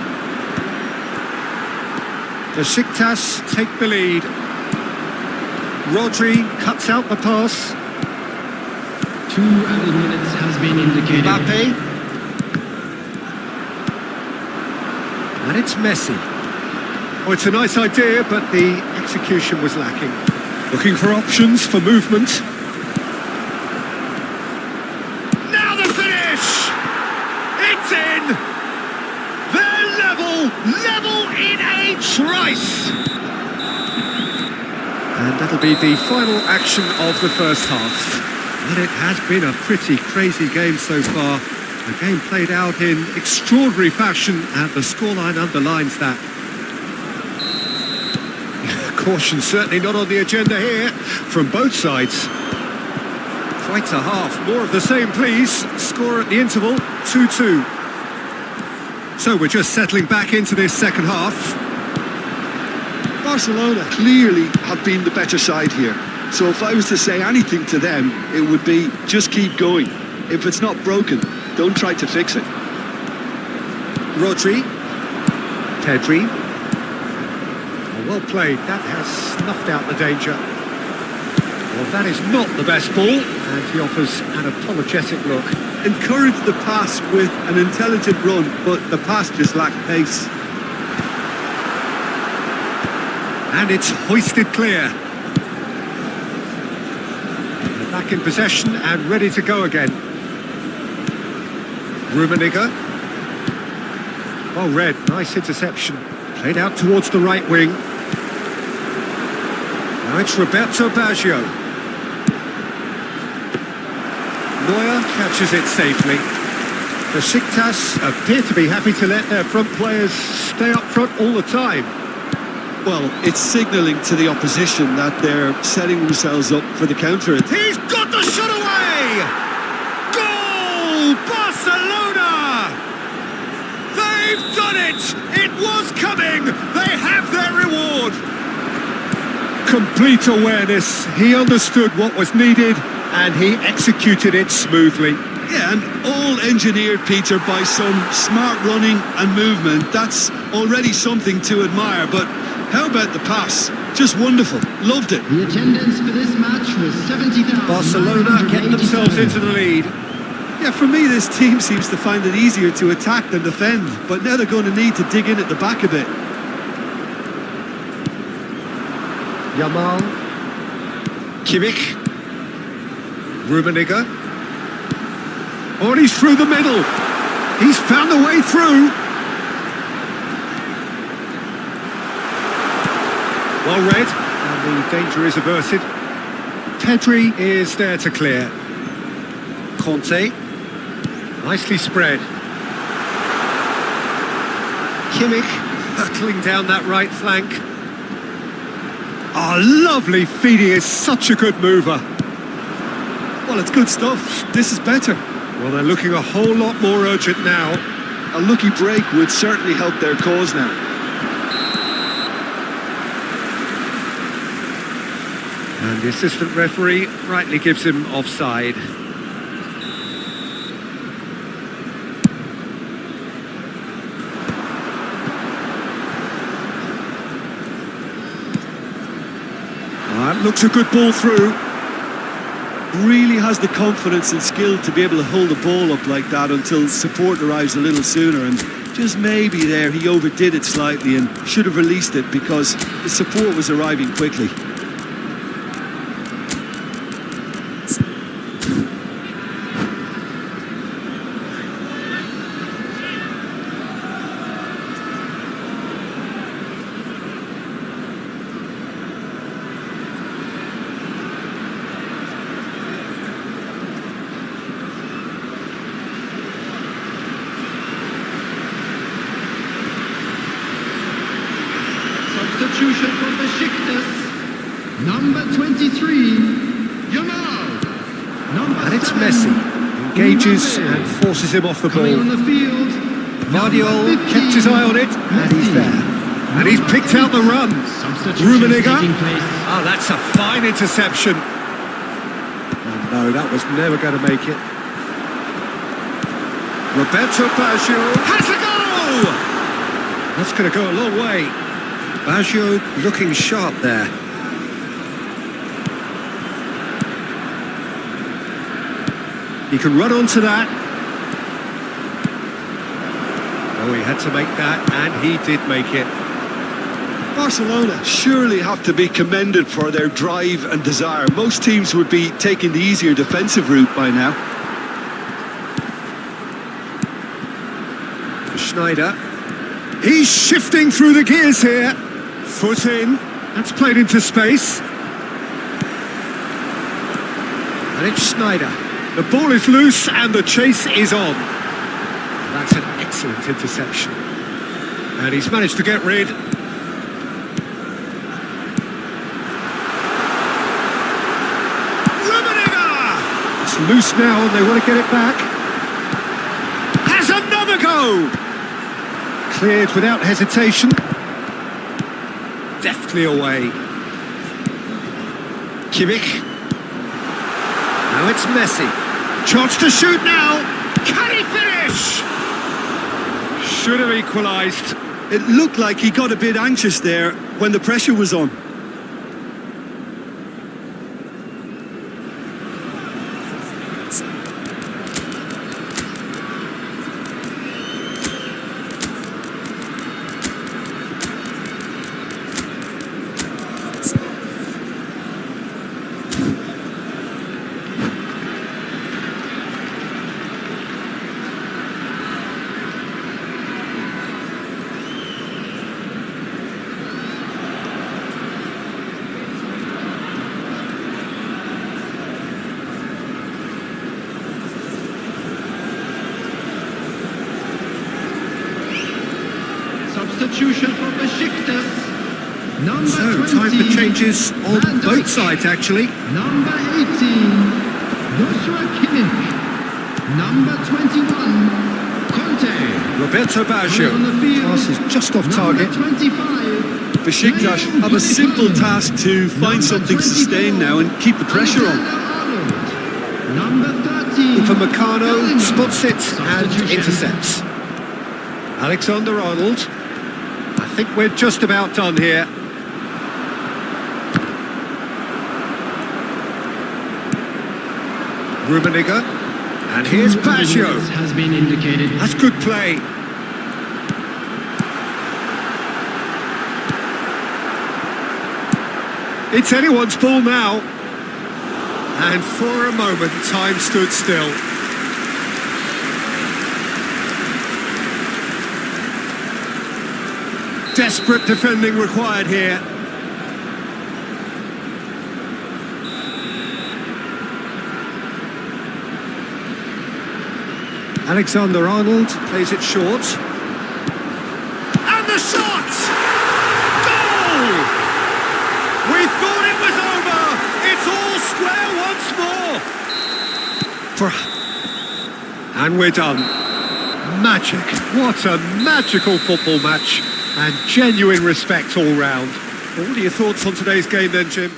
The Besiktas take the lead. Rodri cuts out the pass. 2 added minutes has been indicated. Mbappe. And it's Messi. Oh, it's a nice idea, but the execution was lacking. Looking for options for movement. Now the finish! It's in! They're level in a trice! And that'll be the final action of the first half. And it has been a pretty crazy game so far. A game played out in extraordinary fashion, and the scoreline underlines that. Caution certainly not on the agenda here from both sides. Quite a half. More of the same, please. Score at the interval, 2-2. So we're just settling back into this second half. Barcelona clearly have been the better side here. So if I was to say anything to them, it would be just keep going. If it's not broken, don't try to fix it. Rodri. Pedri. Oh, well played. That has snuffed out the danger. Well, that is not the best ball, and he offers an apologetic look. Encouraged the pass with an intelligent run, but the pass just lacked pace. And it's hoisted clear. They're back in possession and ready to go again. Rummenigge. Well read, nice interception. Played out towards the right wing. Now it's Roberto Baggio. Neuer catches it safely. The Besiktas appear to be happy to let their front players stay up front all the time. Well, it's signalling to the opposition that they're setting themselves up for the counter. He's got the shot away! Goal! Barcelona! They've done it! It was coming! They have their reward! Complete awareness. He understood what was needed and he executed it smoothly. Yeah, and all engineered, Peter, by some smart running and movement. That's already something to admire, but how about the pass? Just wonderful. Loved it. The attendance for this match was 70,000. Barcelona get themselves into the lead. Yeah, for me, this team seems to find it easier to attack than defend, but now they're going to need to dig in at the back a bit. Yamal. Kimmich. Rummenigge. Oh, and he's through the middle. He's found a way through. Well read, and the danger is averted. Pedri is there to clear. Conte, nicely spread. Kimmich hurtling down that right flank. Oh, lovely feed, he is such a good mover. Well, it's good stuff. This is better. Well, they're looking a whole lot more urgent now. A lucky break would certainly help their cause now. And the assistant referee rightly gives him offside. looks a good ball through. Really has the confidence and skill to be able to hold the ball up like that until support arrives a little sooner, and just maybe there he overdid it slightly and should have released it because the support was arriving quickly. Substitution from Besiktas. Number 23, Yamal. And it's Messi. Engages and forces him off the ball. On the field. Vardiol kept his eye on it, and he's there. And he's picked out the run. Rummenigge. Oh, that's a fine interception. Oh, no, that was never going to make it. Roberto Baggio has a goal! That's going to go a long way. Baggio looking sharp there. He can run onto that. Oh, he had to make that, and he did make it. Barcelona surely have to be commended for their drive and desire. Most teams would be taking the easier defensive route by now. Schneider. He's shifting through the gears here. Foot in. That's played into space. And it's Schneider. The ball is loose and the chase is on. That's an excellent interception. And he's managed to get rid. Rummenigge! It's loose now and they want to get it back. Has another go! Cleared without hesitation. Deftly away. Kimmich. Now it's Messi. Chance to shoot now. Can he finish? Should have equalised. It looked like he got a bit anxious there when the pressure was on. Substitution for Besiktas. Number So, 20. time for changes on both sides, actually. Number 18, Joshua Kimmich. Number 21, Conte. Roberto Baggio. On the field. Pass is just off target. Number 25. Besiktas have a simple task to find something sustained now and keep the pressure on. Number 13. Upamecano spots it and Substitution. intercepts. Alexander-Arnold. I think we're just about done here. Rummenigge. And here's Baggio. Has been indicated. That's good play. It's anyone's ball now. And for a moment, time stood still. Desperate defending required here. Alexander-Arnold plays it short. And the shot! Goal! We thought it was over! It's all square once more! And we're done. Magic. What a magical football match. And genuine respect all round. What are your thoughts on today's game then, Jim?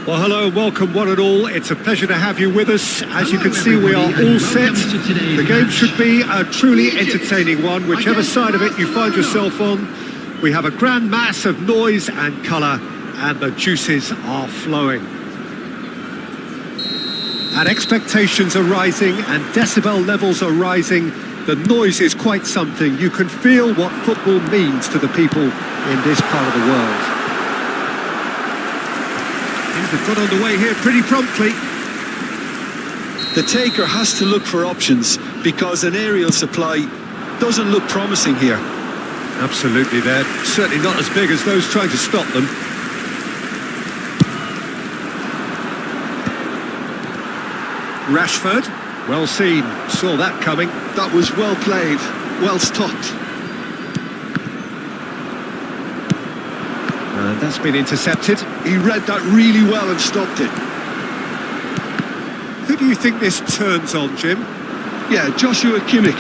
Well, hello and welcome one and all. It's a pleasure to have you with us. As you can see, we are all set. The game should be a truly entertaining one, whichever side of it you find yourself on. We have a grand mass of noise and colour, and the juices are flowing. And expectations are rising, and decibel levels are rising. The noise is quite something. You can feel what football means to the people in this part of the world. Things have got underway here pretty promptly. The taker has to look for options because an aerial supply doesn't look promising here. Absolutely, they're certainly not as big as those trying to stop them. Rashford, well seen, saw that coming. That was well played, well stopped. And that's been intercepted. He read that really well and stopped it. Who do you think this turns on, Jim? Yeah, Joshua Kimmich.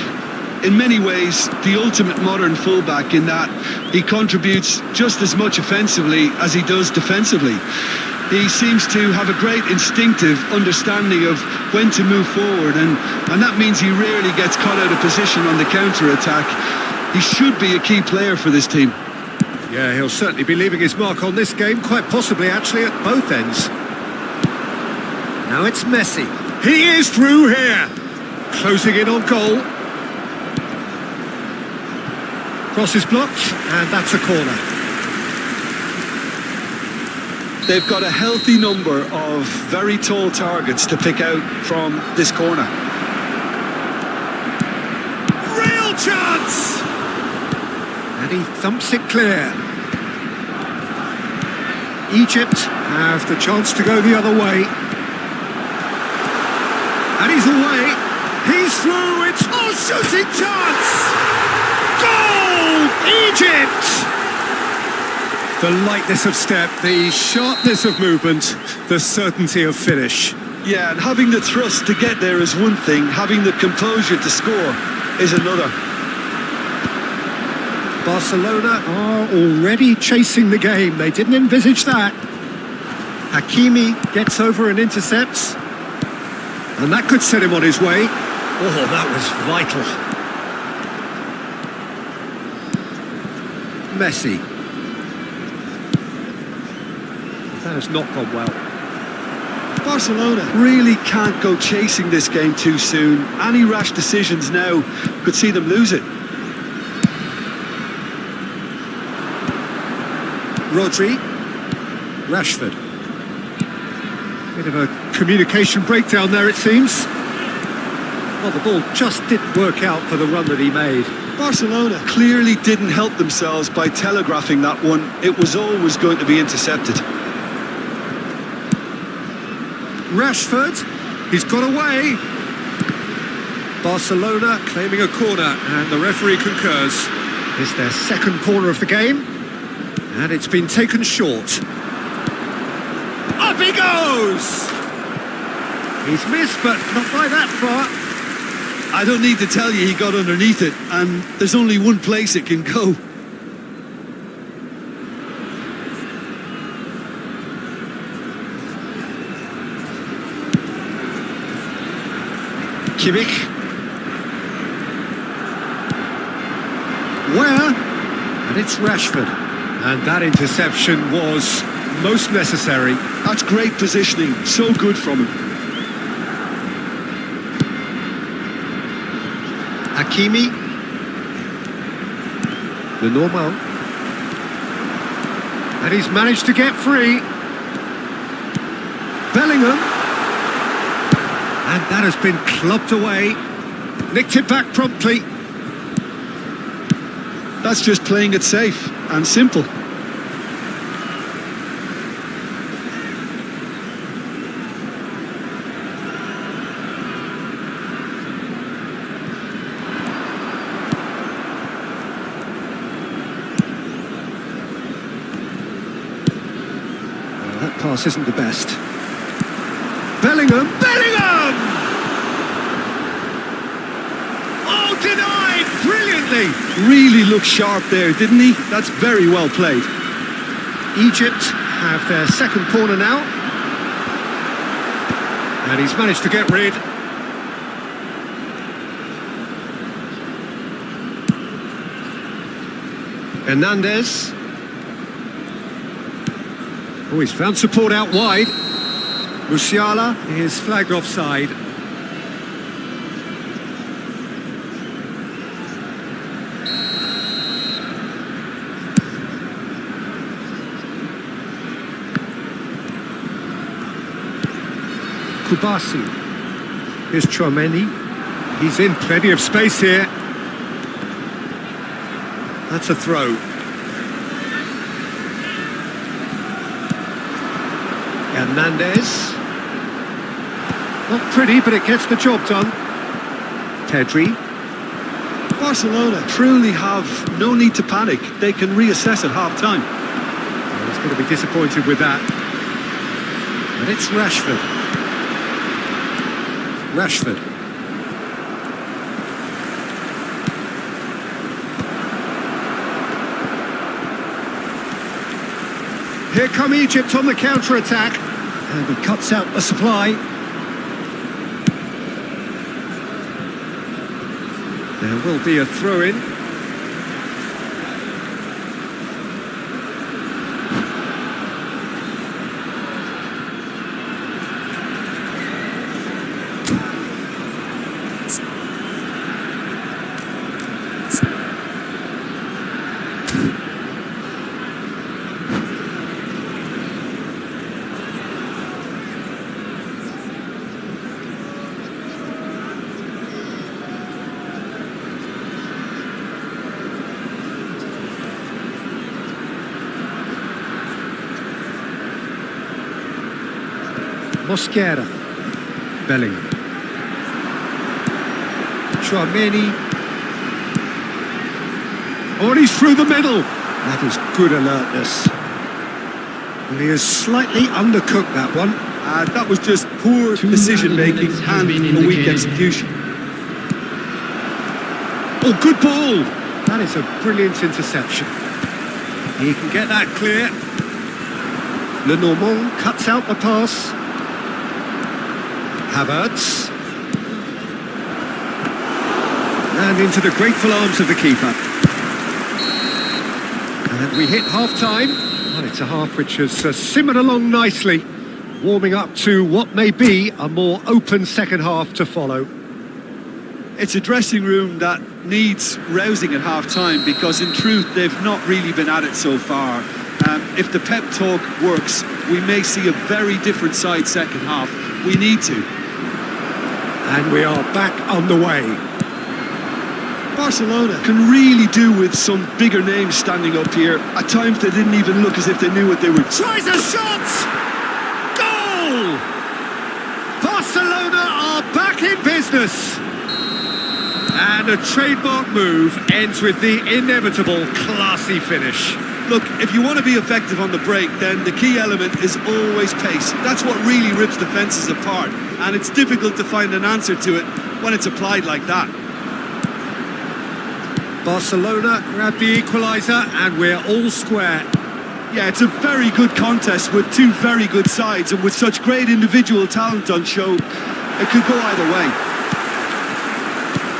In many ways, the ultimate modern fullback in that he contributes just as much offensively as he does defensively. He seems to have a great instinctive understanding of when to move forward, and that means he rarely gets caught out of position on the counter-attack. He should be a key player for this team. Yeah, he'll certainly be leaving his mark on this game, quite possibly actually at both ends. Now it's Messi. He is through here. Closing in on goal. Cross is blocked, and that's a corner. They've got a healthy number of very tall targets to pick out from this corner. Real chance! And he thumps it clear. Egypt have the chance to go the other way. And he's away. He's through. It's a shooting chance! Goal! Egypt! The lightness of step, the sharpness of movement, the certainty of finish. Yeah, and having the thrust to get there is one thing, having the composure to score is another. Barcelona are already chasing the game. They didn't envisage that. Hakimi gets over and intercepts. And that could set him on his way. Oh, that was vital. Messi. That has not gone well. Barcelona really can't go chasing this game too soon. Any rash decisions now could see them lose it. Rodri. Rashford. Bit of a communication breakdown there, it seems. Well, the ball just didn't work out for the run that he made. Barcelona clearly didn't help themselves by telegraphing that one. It was always going to be intercepted. Rashford, he's got away. Barcelona claiming a corner, and the referee concurs. It's their second corner of the game, and it's been taken short. Up he goes! He's missed, but not by that far. I don't need to tell you he got underneath it, and there's only one place it can go. Kimmich. Where? And it's Rashford. And that interception was most necessary. That's great positioning, so good from him. Hakimi. The normal. And he's managed to get free. Bellingham. And that has been clubbed away. Nicked it back promptly. That's just playing it safe and simple. Well, that pass isn't the best. Bellingham! Bellingham! Oh, denied! Brilliantly! Really looked sharp there, didn't he? That's very well played. Egypt have their second corner now. And he's managed to get rid. Hernandez. Oh, he's found support out wide. Musiala is flagged offside. Kubasi. Here's Chouameni. He's in plenty of space here. That's a throw. Hernandez. Not pretty, but it gets the job done. Pedri. Barcelona truly have no need to panic. They can reassess at half-time. Well, he's going to be disappointed with that. And it's Rashford. Rashford. Here come Egypt on the counter-attack. And he cuts out the supply. There will be a throw-in. Mosquera. Bellingham. Chouameni. Oh, and he's through the middle. That is good alertness. Well, he has slightly undercooked that one. That was just poor decision-making and a weak execution. Oh, good ball. That is a brilliant interception. He can get that clear. Lenormand cuts out the pass. Havertz. And into the grateful arms of the keeper. And we hit half-time. And it's a half which has simmered along nicely, warming up to what may be a more open second half to follow. It's a dressing room that needs rousing at half-time because in truth they've not really been at it so far. If the pep talk works, we may see a very different side second half. We need to. And we are back on the way. Barcelona can really do with some bigger names standing up here. At times they didn't even look as if they knew what they were. Tries a shot! Goal! Barcelona are back in business. And a trademark move ends with the inevitable classy finish. Look, if you want to be effective on the break, then the key element is always pace. That's what really rips defences apart. And it's difficult to find an answer to it when it's applied like that. Barcelona grab the equaliser and we're all square. Yeah, it's a very good contest with two very good sides, and with such great individual talent on show, it could go either way.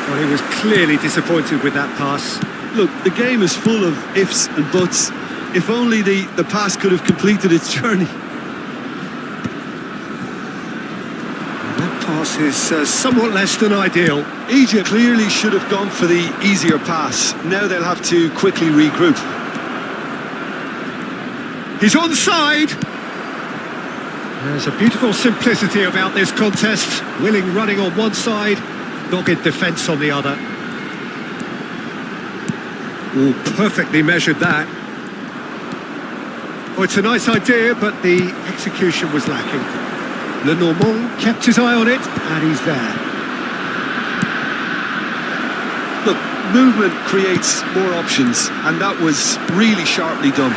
Well, he was clearly disappointed with that pass. Look, the game is full of ifs and buts. If only the pass could have completed its journey. That pass is somewhat less than ideal. Egypt clearly should have gone for the easier pass. Now they'll have to quickly regroup. He's onside. There's a beautiful simplicity about this contest. Willing running on one side, dogged defence on the other. Oh, perfectly measured that. Oh, it's a nice idea, but the execution was lacking. Lenormand kept his eye on it, and he's there. Look, movement creates more options, and that was really sharply done.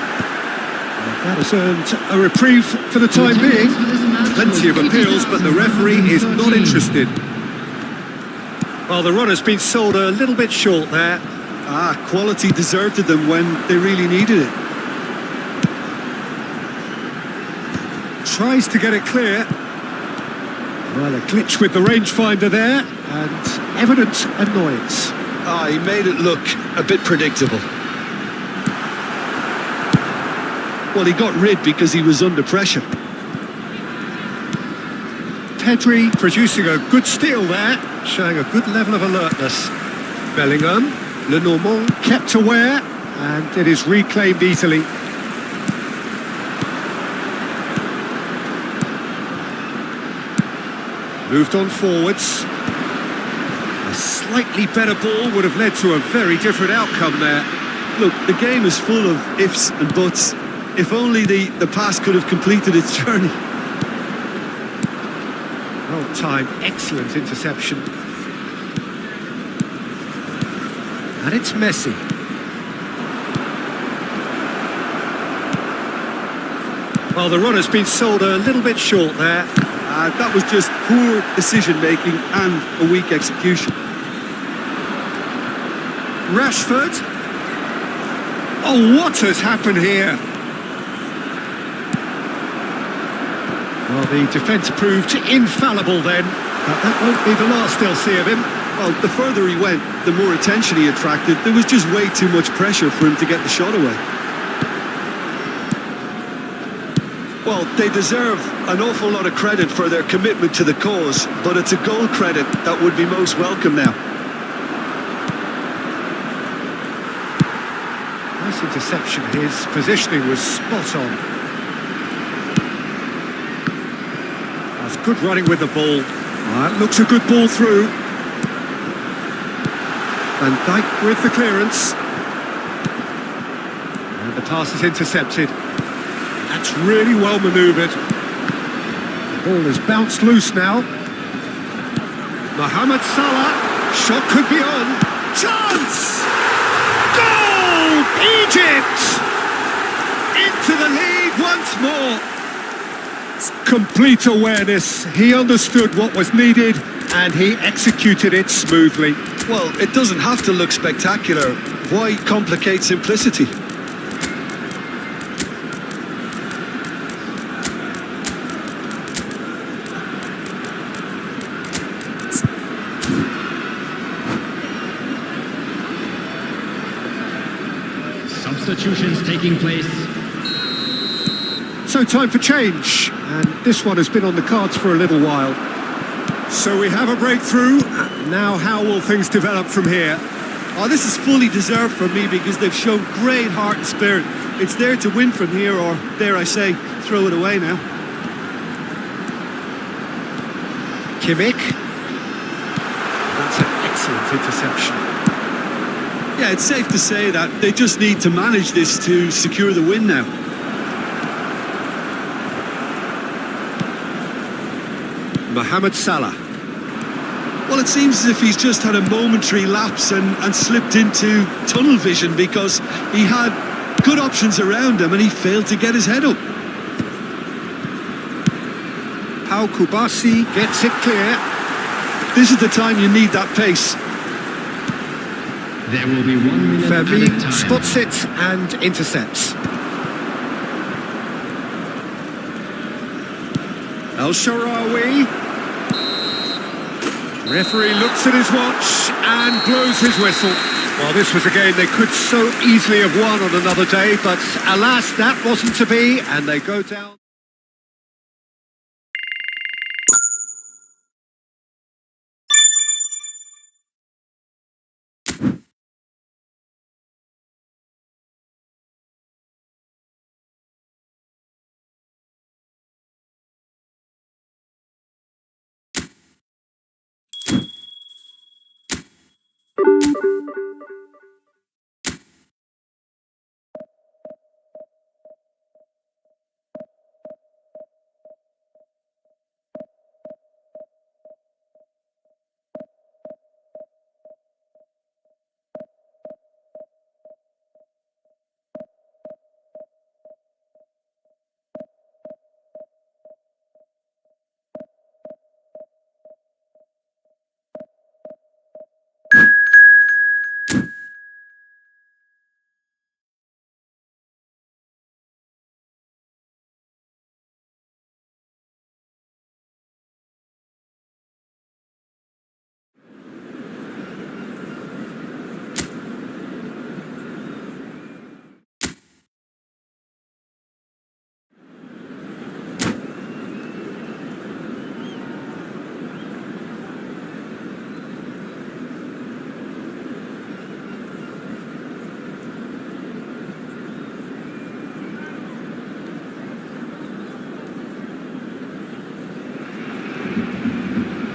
That has earned a reprieve for the time being. Plenty of appeals, but the referee is not interested. Well, the run has been sold a little bit short there. Quality deserted them when they really needed it. Tries to get it clear. Well, a glitch with the rangefinder there, and evident annoyance. He made it look a bit predictable. Well, he got rid because he was under pressure. Pedri producing a good steal there, showing a good level of alertness. Bellingham, Lenormand kept aware, and it is reclaimed easily. Moved on forwards. A slightly better ball would have led to a very different outcome there. Look, the game is full of ifs and buts. If only the pass could have completed its journey. Well timed, excellent interception. And it's Messi. Well, the runner's been sold a little bit short there. That was just poor decision-making and a weak execution. Rashford. Oh, what has happened here? Well, the defence proved infallible then, but that won't be the last they'll see of him. Well, the further he went, the more attention he attracted. There was just way too much pressure for him to get the shot away. Well, they deserve an awful lot of credit for their commitment to the cause, but it's a goal credit that would be most welcome now. Nice interception. His positioning was spot on. That's good running with the ball. That looks a good ball through. Van Dijk with the clearance. And the pass is intercepted. That's really well manoeuvred. The ball has bounced loose now. Mohamed Salah. Shot could be on. Chance! Goal! Egypt! Into the lead once more. Complete awareness. He understood what was needed and he executed it smoothly. Well, it doesn't have to look spectacular. Why complicate simplicity? Substitutions taking place. So time for change, and this one has been on the cards for a little while. So we have a breakthrough. Now how will things develop from here? Oh, this is fully deserved for me because they've shown great heart and spirit. It's there to win from here, or dare I say, throw it away now. Kimmich. That's an excellent interception. Yeah, it's safe to say that they just need to manage this to secure the win now. Mohamed Salah. Well, it seems as if he's just had a momentary lapse and slipped into tunnel vision because he had good options around him and he failed to get his head up. Pau Kubasi gets it clear. This is the time you need that pace. There will be 1 minute Fermi added time. spots it and intercepts. El Shaarawy. Referee looks at his watch and blows his whistle. Well, this was a game they could so easily have won on another day, but alas, that wasn't to be, and they go down.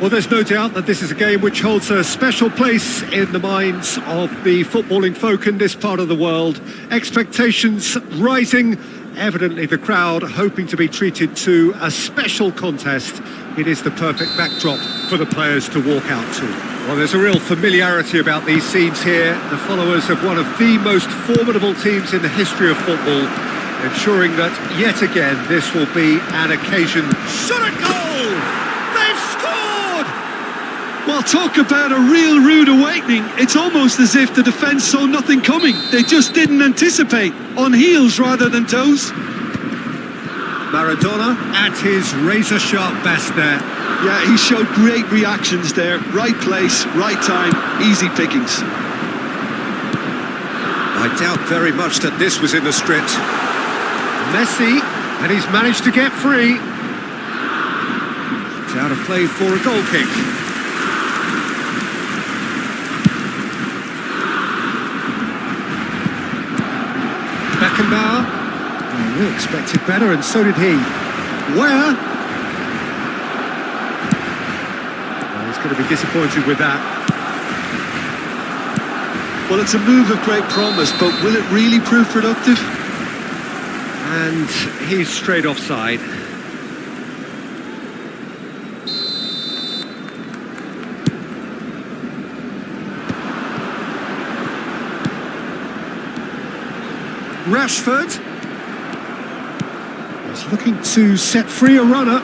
Well, there's no doubt that this is a game which holds a special place in the minds of the footballing folk in this part of the world. Expectations rising, evidently the crowd hoping to be treated to a special contest. It is the perfect backdrop for the players to walk out to. Well, there's a real familiarity about these scenes here. The followers of one of the most formidable teams in the history of football, ensuring that yet again this will be an occasion. Shot a goal! They've scored! Well, talk about a real rude awakening. It's almost as if the defence saw nothing coming. They just didn't anticipate. On heels rather than toes. Maradona at his razor-sharp best there. Yeah, he showed great reactions there. Right place, right time, easy pickings. I doubt very much that this was in the script. Messi, and he's managed to get free. It's out of play for a goal kick. Beckenbauer. Oh, we expected better, and so did he. Where? Oh, he's going to be disappointed with that. Well, it's a move of great promise, but will it really prove productive? And he's straight offside. Rashford is looking to set free a runner.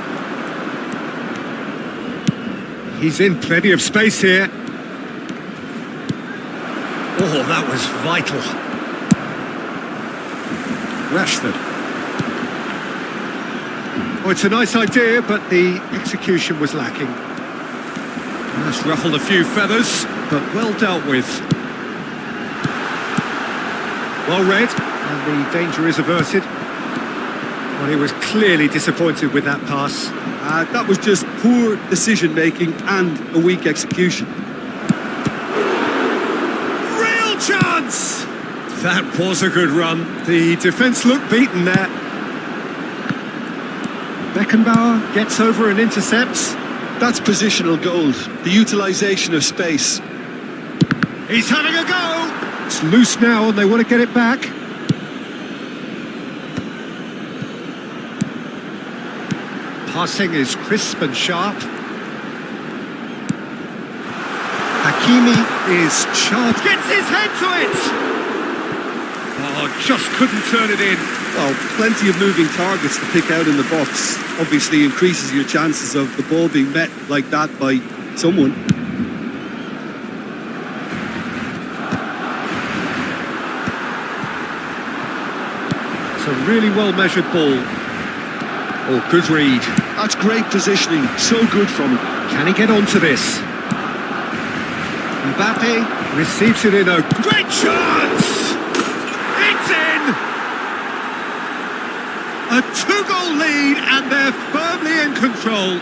He's in plenty of space here. Oh, that was vital. Rashford. Oh, it's a nice idea, but the execution was lacking. That's ruffled a few feathers, but well dealt with. Well read, and the danger is averted. Well, he was clearly disappointed with that pass. That was just poor decision-making and a weak execution. Real chance! That was a good run. The defence looked beaten there. Beckenbauer gets over and intercepts. That's positional gold, the utilisation of space. He's having a go! It's loose now and they want to get it back. Passing is crisp and sharp. Hakimi is charged. Gets his head to it! Oh, just couldn't turn it in. Well, plenty of moving targets to pick out in the box. Obviously increases your chances of the ball being met like that by someone. It's a really well-measured ball. Oh, good read. That's great positioning, so good from him. Can he get onto this? Mbappe receives it in a great chance! It's in! A two-goal lead and they're firmly in control.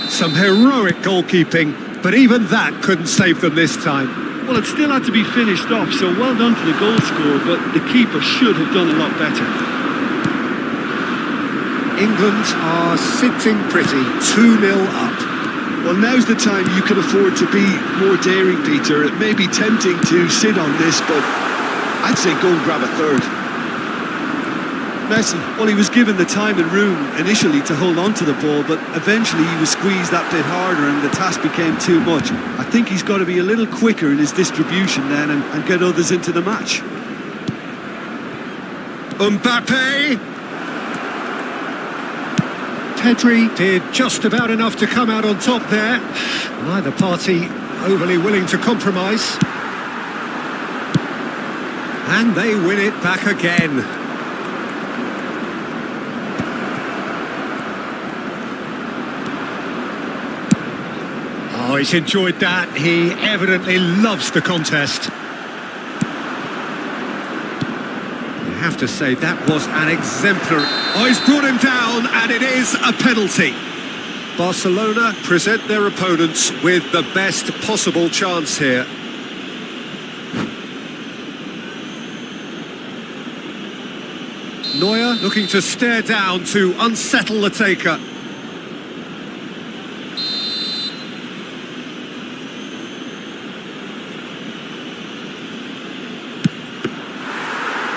Some heroic goalkeeping, but even that couldn't save them this time. Well, it still had to be finished off, so well done to the goal scorer, but the keeper should have done a lot better. England are sitting pretty, 2-0 up. Well, now's the time you can afford to be more daring, Peter. It may be tempting to sit on this, but I'd say go and grab a third. Messi, well, he was given the time and room initially to hold on to the ball, but eventually he was squeezed that bit harder and the task became too much. I think he's got to be a little quicker in his distribution then and get others into the match. Mbappe! Pedri did just about enough to come out on top there. Neither party overly willing to compromise. And they win it back again. Oh, he's enjoyed that. He evidently loves the contest. I have to say that was an exemplary. Oh, he's brought him down and it is a penalty. Barcelona present their opponents with the best possible chance here. Neuer looking to stare down to unsettle the taker.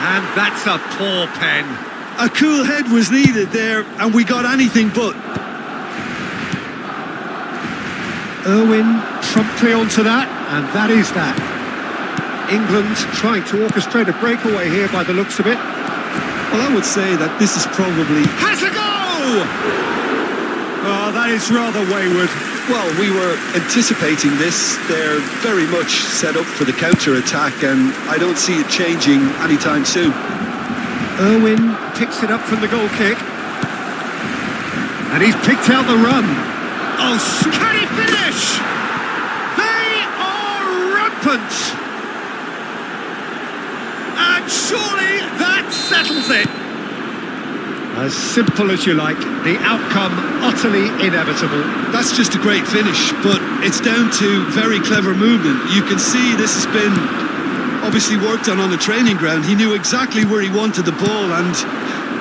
And that's a poor pen. A cool head was needed there, and we got anything but. Irwin promptly onto that, and that is that. England trying to orchestrate a breakaway here by the looks of it. Well, I would say that this is probably... Has a goal! Oh, that is rather wayward. Well, we were anticipating this. They're very much set up for the counter-attack, and I don't see it changing anytime soon. Irwin picks it up from the goal kick. And he's picked out the run. Oh, can he finish? They are rampant. And surely that settles it. As simple as you like, the outcome utterly inevitable. That's just a great finish, but it's down to very clever movement. You can see this has been obviously worked on the training ground. He knew exactly where he wanted the ball, and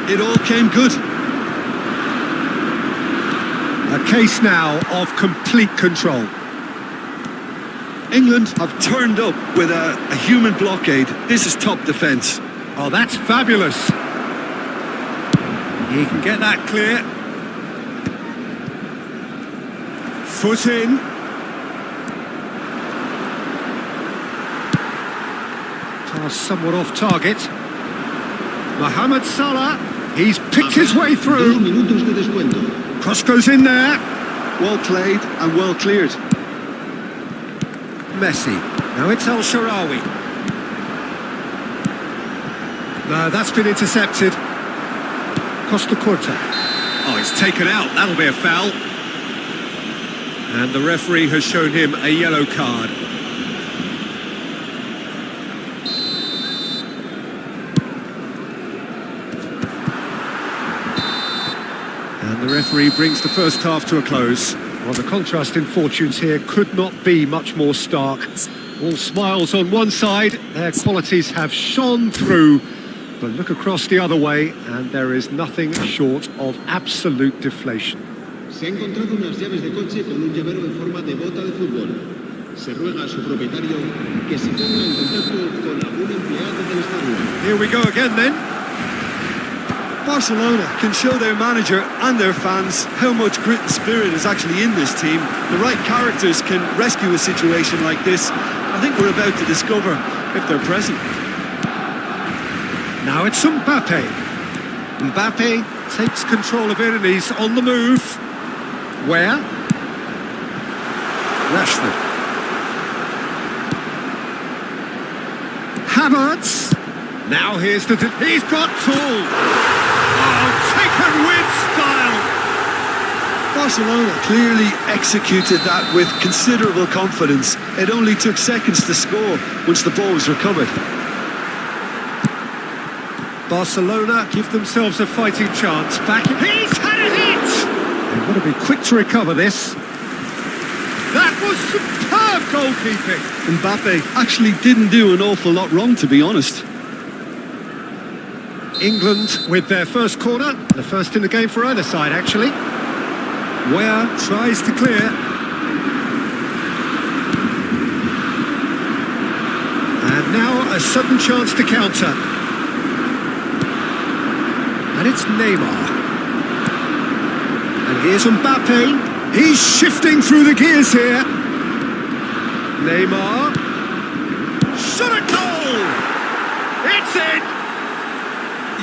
it all came good. A case now of complete control. England have turned up with a human blockade. This is top defence. Oh, that's fabulous. He can get that clear. Foot in. Pass somewhat off target. Mohamed Salah, he's picked his way through. Cross goes in there. Well played and well cleared. Messi. Now it's El Shaarawy. No, that's been intercepted. Costa Curta. Oh, it's taken out. That'll be a foul. And the referee has shown him a yellow card. And the referee brings the first half to a close. Well, the contrast in fortunes here could not be much more stark. All smiles on one side, their qualities have shone through. But look across the other way, and there is nothing short of absolute deflation. Se ha encontrado unas llaves de coche con un llavero en forma de bota de fútbol. Se ruega a su propietario que se ponga en contacto con algún empleado del estadio. Here we go again then. Barcelona can show their manager and their fans how much grit and spirit is actually in this team. The right characters can rescue a situation like this. I think we're about to discover if they're present. Now it's Mbappe. Mbappe takes control of it and he's on the move. Where? Rashford. Havertz. Now here's the... He's got Tool. Oh, taken with style. Barcelona clearly executed that with considerable confidence. It only took seconds to score once the ball was recovered. Barcelona give themselves a fighting chance. Back. He's had it hit! They've got to be quick to recover this. That was superb goalkeeping. Mbappe actually didn't do an awful lot wrong, to be honest. England with their first corner. The first in the game for either side, actually. Where tries to clear. And now a sudden chance to counter. And it's Neymar. And here's Mbappe. He's shifting through the gears here. Neymar. Shot a goal! It's in!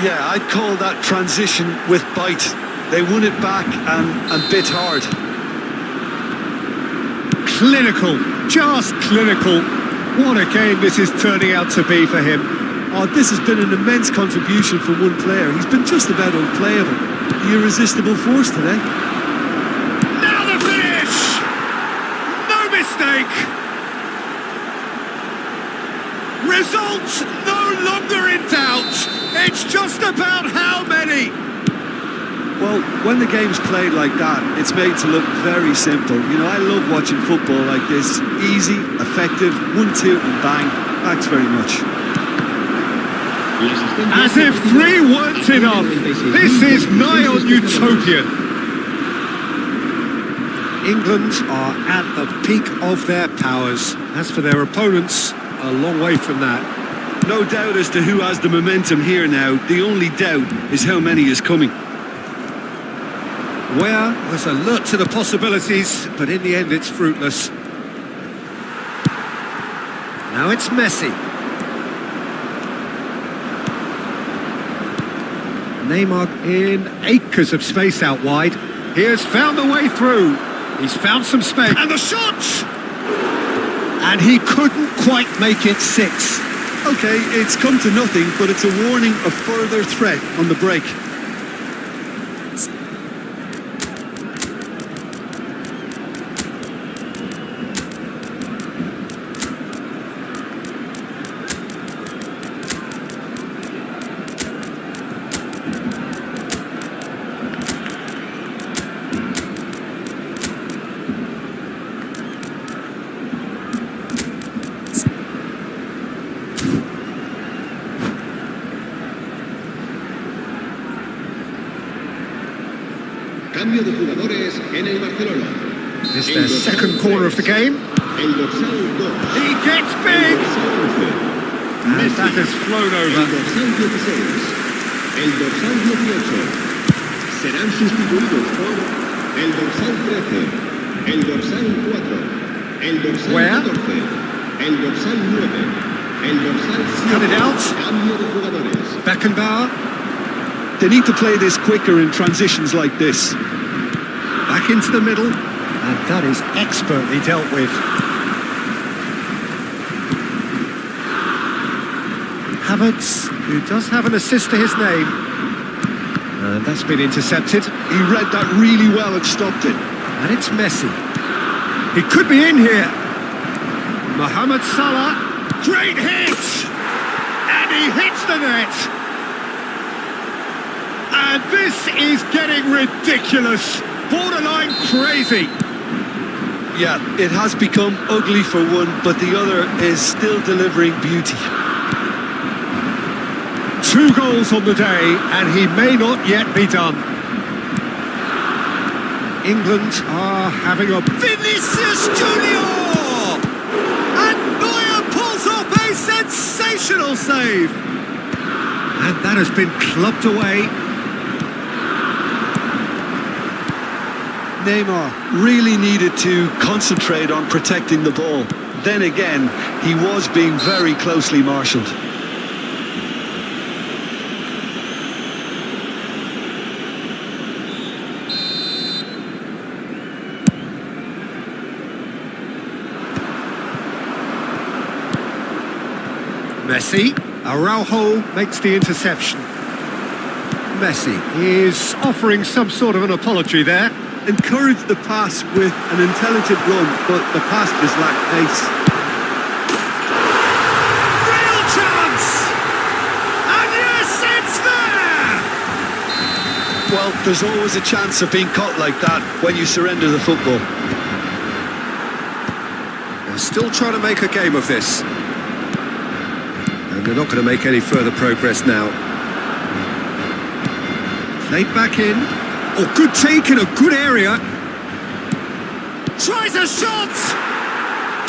Yeah, I'd call that transition with bite. They won it back and bit hard. Clinical, just clinical. What a game this is turning out to be for him. Oh, this has been an immense contribution from one player. He's been just about unplayable. The irresistible force today. Now the finish! No mistake! Results no longer in doubt. It's just about how many. Well, when the game's played like that, it's made to look very simple. You know, I love watching football like this. Easy, effective, 1-2 and bang. Thanks very much. As if 3 weren't enough. This is nigh on utopian. England are at the peak of their powers. As for their opponents, a long way from that. No doubt as to who has the momentum here now. The only doubt is how many is coming. Where was alert to the possibilities, but in the end it's fruitless. Now it's Messi. Neymar in acres of space out wide. He has found the way through. He's found some space. And the shot! And he couldn't quite make it 6. Okay, it's come to nothing, but it's a warning of further threat on the break. Cambio de jugadores en el Barcelona. It's their second corner of the game. El dorsal 2. He gets big! And that has flown El over. dorsal 16. El dorsal 18. Serán sustituidos por el dorsal 13. El dorsal 4. El dorsal Where? 14. El dorsal 9. El dorsal 7. Cut it out. Cambio de jugadores. Beckenbauer They need to play this quicker in transitions like this. back into the middle. And that is expertly dealt with. Havertz, who does have an assist to his name. And that's been intercepted. He read that really well and stopped it. And it's Messi. He could be in here. Mohamed Salah. Great hit! And he hits the net. And this is getting ridiculous. Borderline crazy. Yeah, it has become ugly for one, but the other is still delivering beauty. 2 goals on the day, and he may not yet be done. England are having a Vinicius Junior! And Neuer pulls off a sensational save. And that has been clubbed away. Neymar really needed to concentrate on protecting the ball. Then again, he was being very closely marshalled. Messi. Araujo makes the interception. Messi is offering some sort of an apology there. Encouraged the pass with an intelligent run, but the pass just lacked pace. Real chance! And yes, it's there! Well, there's always a chance of being caught like that when you surrender the football. They're still trying to make a game of this. And they're not going to make any further progress now. Played back in. Oh, good take in a good area. Tries a shot!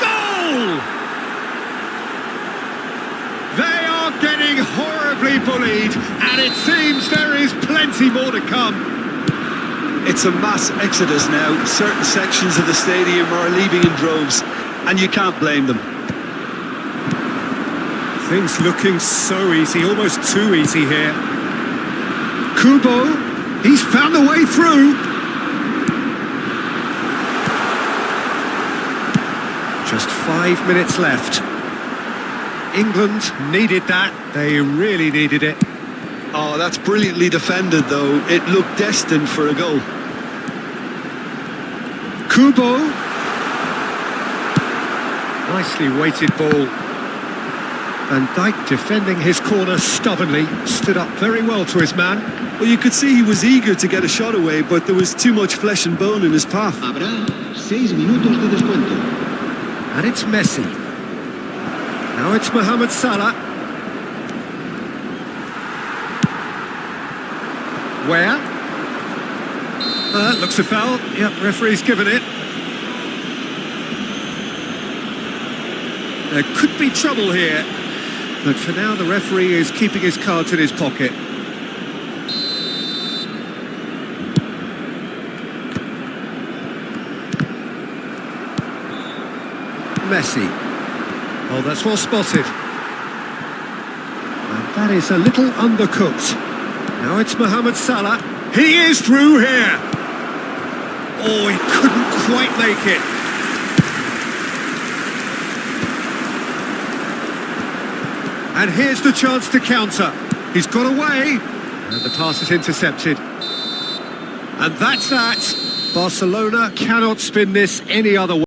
Goal! They are getting horribly bullied, and it seems there is plenty more to come. It's a mass exodus now. Certain sections of the stadium are leaving in droves, and you can't blame them. Things looking so easy, almost too easy here. Kubo, he's found the way through. Just 5 minutes left. England needed that. They really needed it. Oh, that's brilliantly defended, though. It looked destined for a goal. Kubo. Nicely weighted ball. Van Dijk defending his corner stubbornly. Stood up very well to his man. Well, you could see he was eager to get a shot away, but there was too much flesh and bone in his path. Habrá 6 minutos de descuento. And it's Messi. Now it's Mohamed Salah. Where? Looks a foul. Yep, referee's given it. There could be trouble here. But for now, the referee is keeping his cards in his pocket. Messi. Oh, that's well spotted. And that is a little undercooked. Now it's Mohamed Salah. He is through here. Oh, he couldn't quite make it. And here's the chance to counter. He's got away. And the pass is intercepted. And that's that. Barcelona cannot spin this any other way.